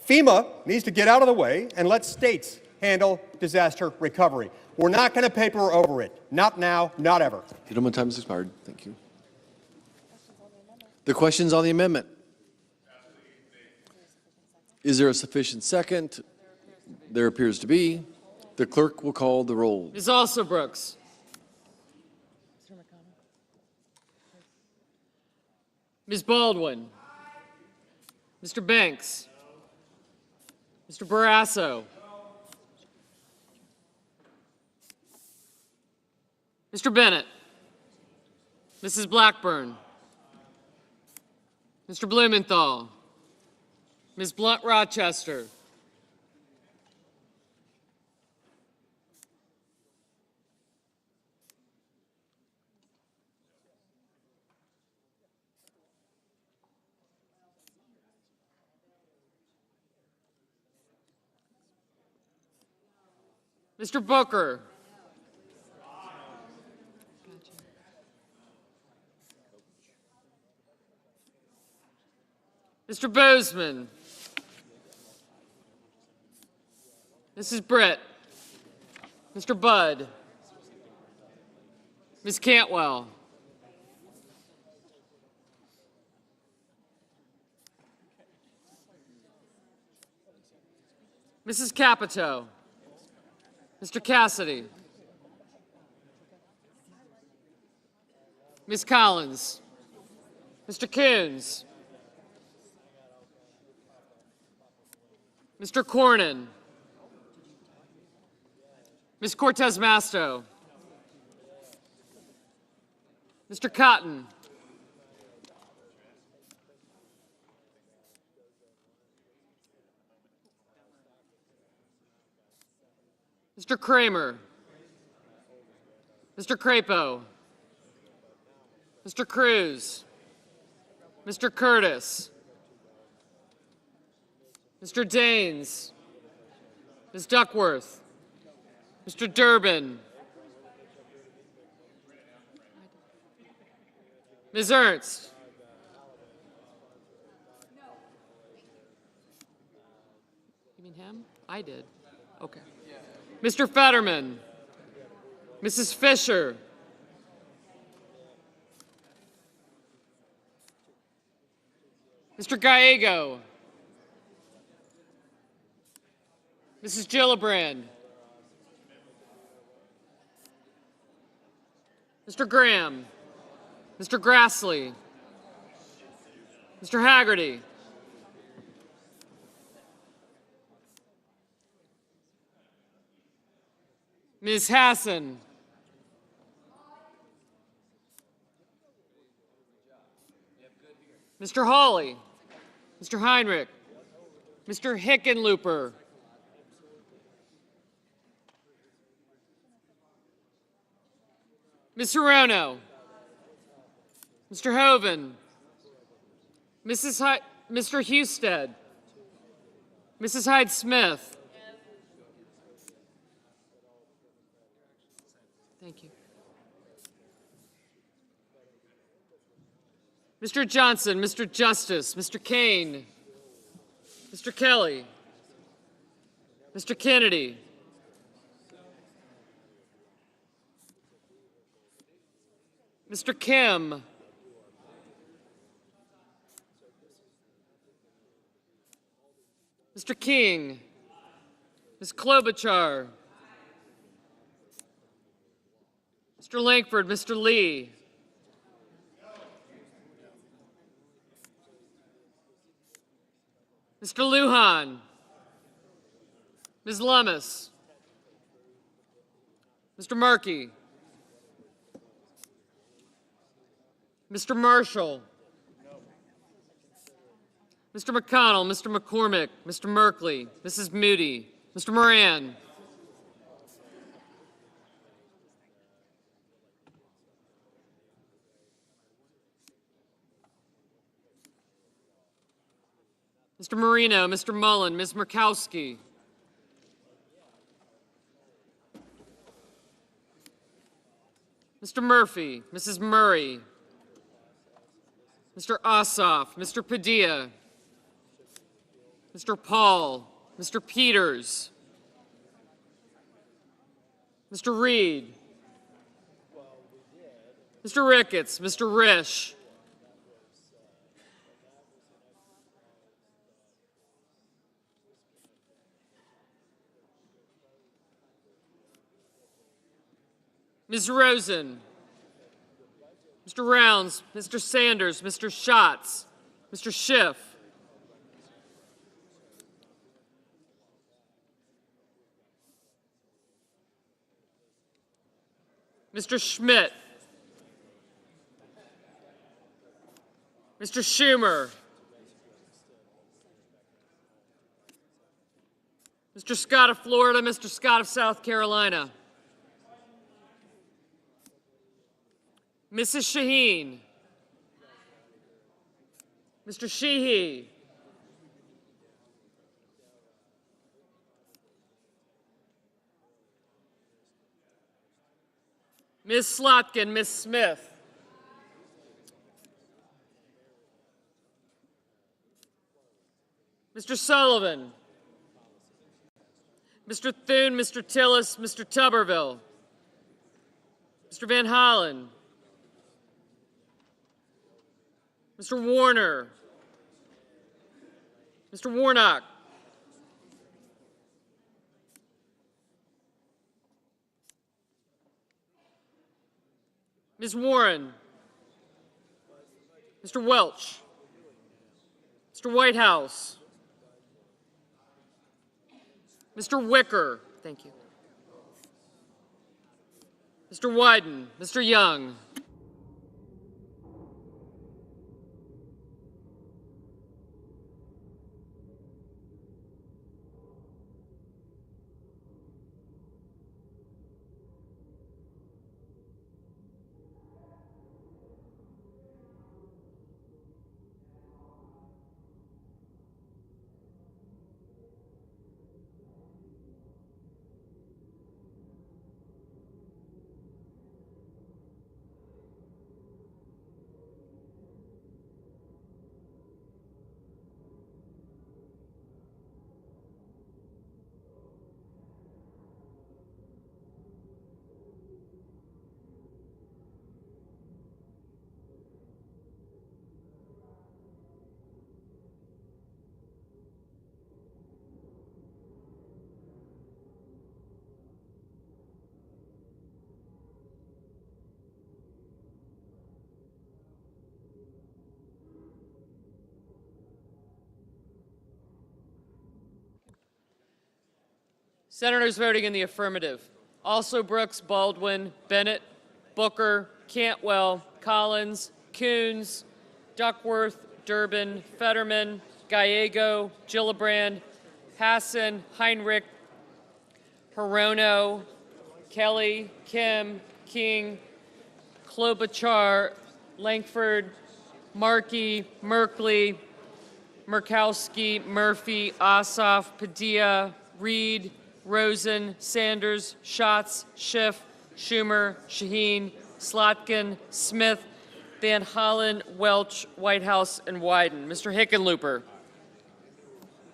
FEMA needs to get out of the way and let states handle disaster recovery. We're not going to paper over it. Not now, not ever. Gentleman, time has expired. Thank you. The questions on the amendment. Is there a sufficient second? There appears to be. The clerk will call the roll. Ms. Alsobrooks. Ms. Baldwin. Mr. Banks. Mr. Barrasso. Mr. Bennett. Mrs. Blackburn. Mr. Blumenthal. Ms. Blunt Rochester. Mr. Booker. Mr. Bozeman. Mrs. Britt. Mr. Budd. Ms. Cantwell. Mrs. Capito. Mr. Cassidy. Ms. Collins. Mr. Coons. Mr. Cornyn. Ms. Cortez Masto. Mr. Cotton. Mr. Kramer. Mr. Crapo. Mr. Cruz. Mr. Curtis. Mr. Daines. Ms. Duckworth. Mr. Durbin. Ms. Ernst. You mean him? I did. Okay. Mr. Fetterman. Mrs. Fisher. Mr. Gallego. Mrs. Gillibrand. Mr. Graham. Mr. Grassley. Mr. Haggerty. Ms. Hassan. Mr. Hawley. Mr. Heinrich. Mr. Hickenlooper. Ms. Hirono. Mr. Hoven. Mr. Husted. Mrs. Hyde-Smith. Thank you. Mr. Johnson, Mr. Justice, Mr. Kane, Mr. Kelly, Mr. Kennedy, Mr. Kim, Mr. King, Ms. Klobuchar, Mr. Langford, Mr. Lee, Mr. Lujan, Ms. Lummis, Mr. Markey, Mr. Marshall, Mr. McConnell, Mr. McCormick, Mr. Merkley, Mrs. Moody, Mr. Moran, Mr. Marino, Mr. Mullen, Ms. Murkowski, Mr. Murphy, Mrs. Murray, Mr. Ossoff, Mr. Padilla, Mr. Paul, Mr. Peters, Mr. Reed, Mr. Ricketts, Mr. Risch, Ms. Rosen, Mr. Rounds, Mr. Sanders, Mr. Schatz, Mr. Schiff, Mr. Schmidt, Mr. Schumer, Mr. Scott of Florida, Mr. Scott of South Carolina, Mrs. Shaheen, Mr. Sheehy, Ms. Slotkin, Ms. Smith, Mr. Sullivan, Mr. Thune, Mr. Tillis, Mr. Tuberville, Mr. Van Hollen, Mr. Warner, Mr. Warnock, Ms. Warren, Mr. Welch, Mr. Whitehouse, Mr. Wicker, thank you, Mr. Wyden, Mr. Young, Senators voting in the affirmative: also Brooks, Baldwin, Bennett, Booker, Cantwell, Collins, Coons, Duckworth, Durbin, Fetterman, Gallego, Gillibrand, Hassan, Heinrich, Hirono, Kelly, Kim, King, Klobuchar, Langford, Markey, Merkley, Murkowski, Murphy, Ossoff, Padilla, Reed, Rosen, Sanders, Schatz, Schiff, Schumer, Shaheen, Slotkin, Smith, Van Hollen, Welch, Whitehouse, and Wyden. Mr. Hickenlooper.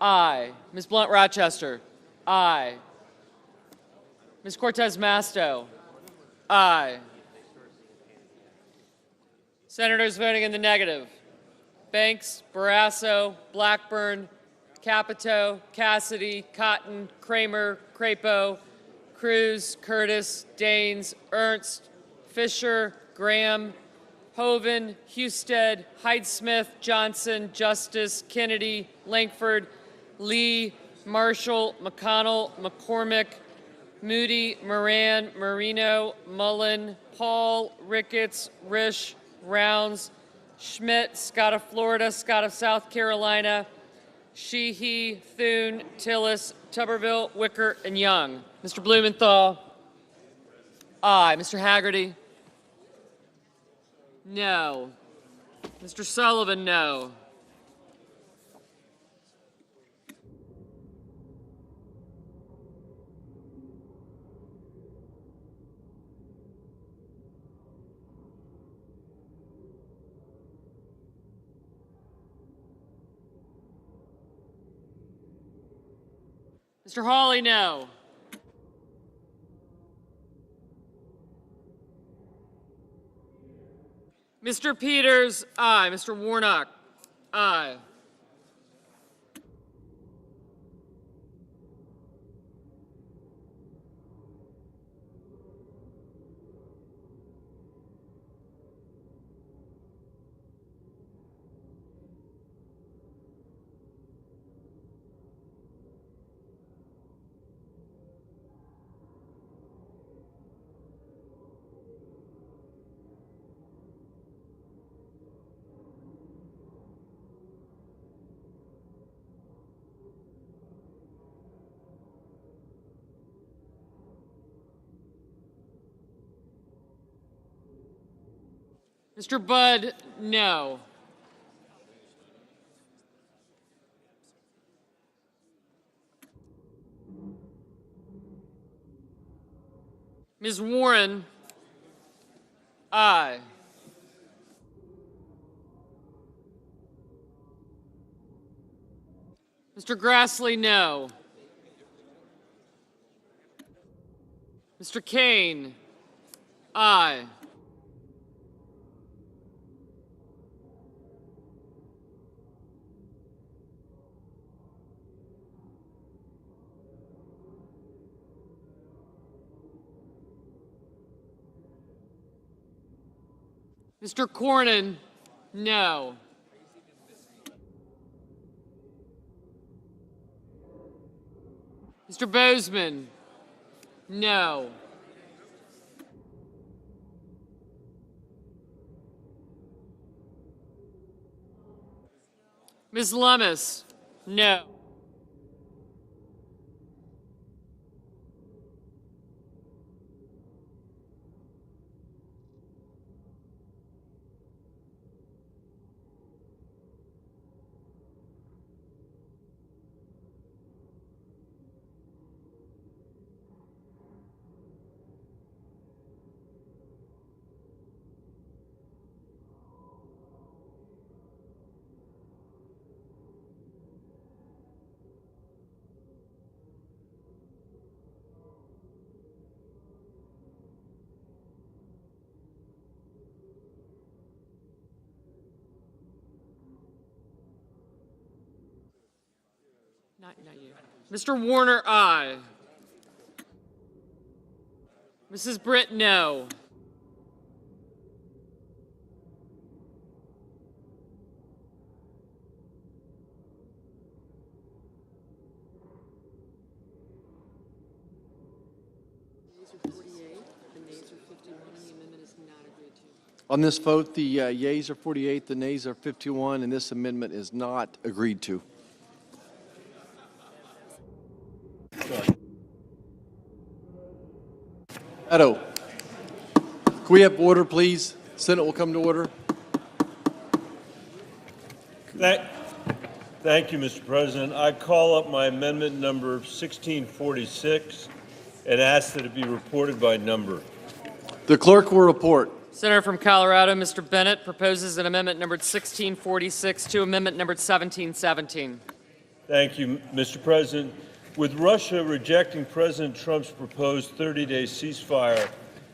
Aye. Ms. Blunt-Rochester. Aye. Ms. Cortez Masto. Aye. Senators voting in the negative: Banks, Barrasso, Blackburn, Capito, Cassidy, Cotton, Kramer, Crapo, Cruz, Curtis, Daines, Ernst, Fisher, Graham, Hoven, Husted, Hyde-Smith, Johnson, Justice, Kennedy, Langford, Lee, Marshall, McConnell, McCormick, Moody, Moran, Marino, Mullen, Paul, Ricketts, Risch, Rounds, Schmidt, Scott of Florida, Scott of South Carolina, Sheehy, Thune, Tillis, Tuberville, Wicker, and Young. Mr. Blumenthal. Aye. Mr. Haggerty. No. Mr. Sullivan, no. Mr. Hawley, no. Mr. Peters, aye. Mr. Warnock, aye. Mr. Budd, no. Ms. Warren, aye. Mr. Grassley, no. Mr. Kane, aye. Mr. Cornyn, no. Mr. Bozeman, no. Ms. Lummis, no. Not you. Mr. Warner, aye. Mrs. Britt, no. On this vote, the yeas are 48, the nays are 51, and this amendment is not agreed to. Edo, can we have order, please? Senate will come to order. Thank you, Mr. President. I call up my amendment number 1646 and ask that it be reported by number. The clerk will report. Senator from Colorado, Mr. Bennett, proposes an amendment numbered 1646 to amendment numbered 1717. Thank you, Mr. President. With Russia rejecting President Trump's proposed 30-day ceasefire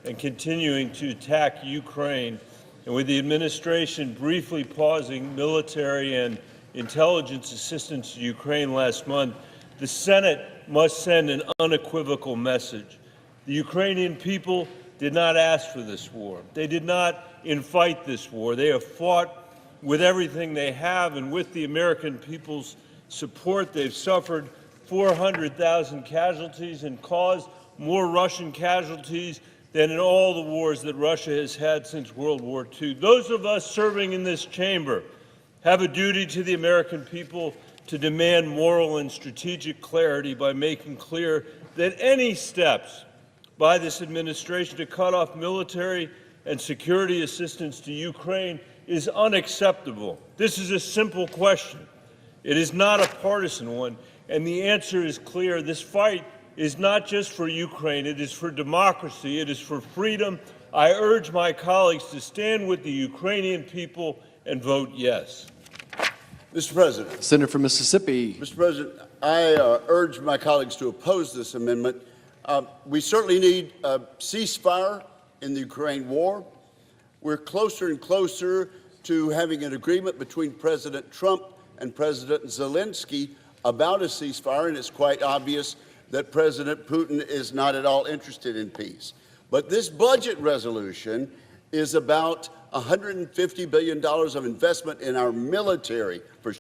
and continuing to attack Ukraine, and with the administration briefly pausing military and intelligence assistance to Ukraine last month, the Senate must send an unequivocal message. The Ukrainian people did not ask for this war. They did not invite this war. They have fought with everything they have, and with the American people's support, they've suffered 400,000 casualties and caused more Russian casualties than in all the wars that Russia has had since World War II. Those of us serving in this chamber have a duty to the American people to demand moral and strategic clarity by making clear that any steps by this administration to cut off military and security assistance to Ukraine is unacceptable. This is a simple question. It is not a partisan one. And the answer is clear. This fight is not just for Ukraine. It is for democracy. It is for freedom. I urge my colleagues to stand with the Ukrainian people and vote yes. Mr. President. Senator from Mississippi. Mr. President, I urge my colleagues to oppose this amendment. We certainly need a ceasefire in the Ukraine war. We're closer and closer to having an agreement between President Trump and President Zelensky about a ceasefire, and it's quite obvious that President Putin is not at all interested in peace. But this budget resolution is about $150 billion of investment in our military for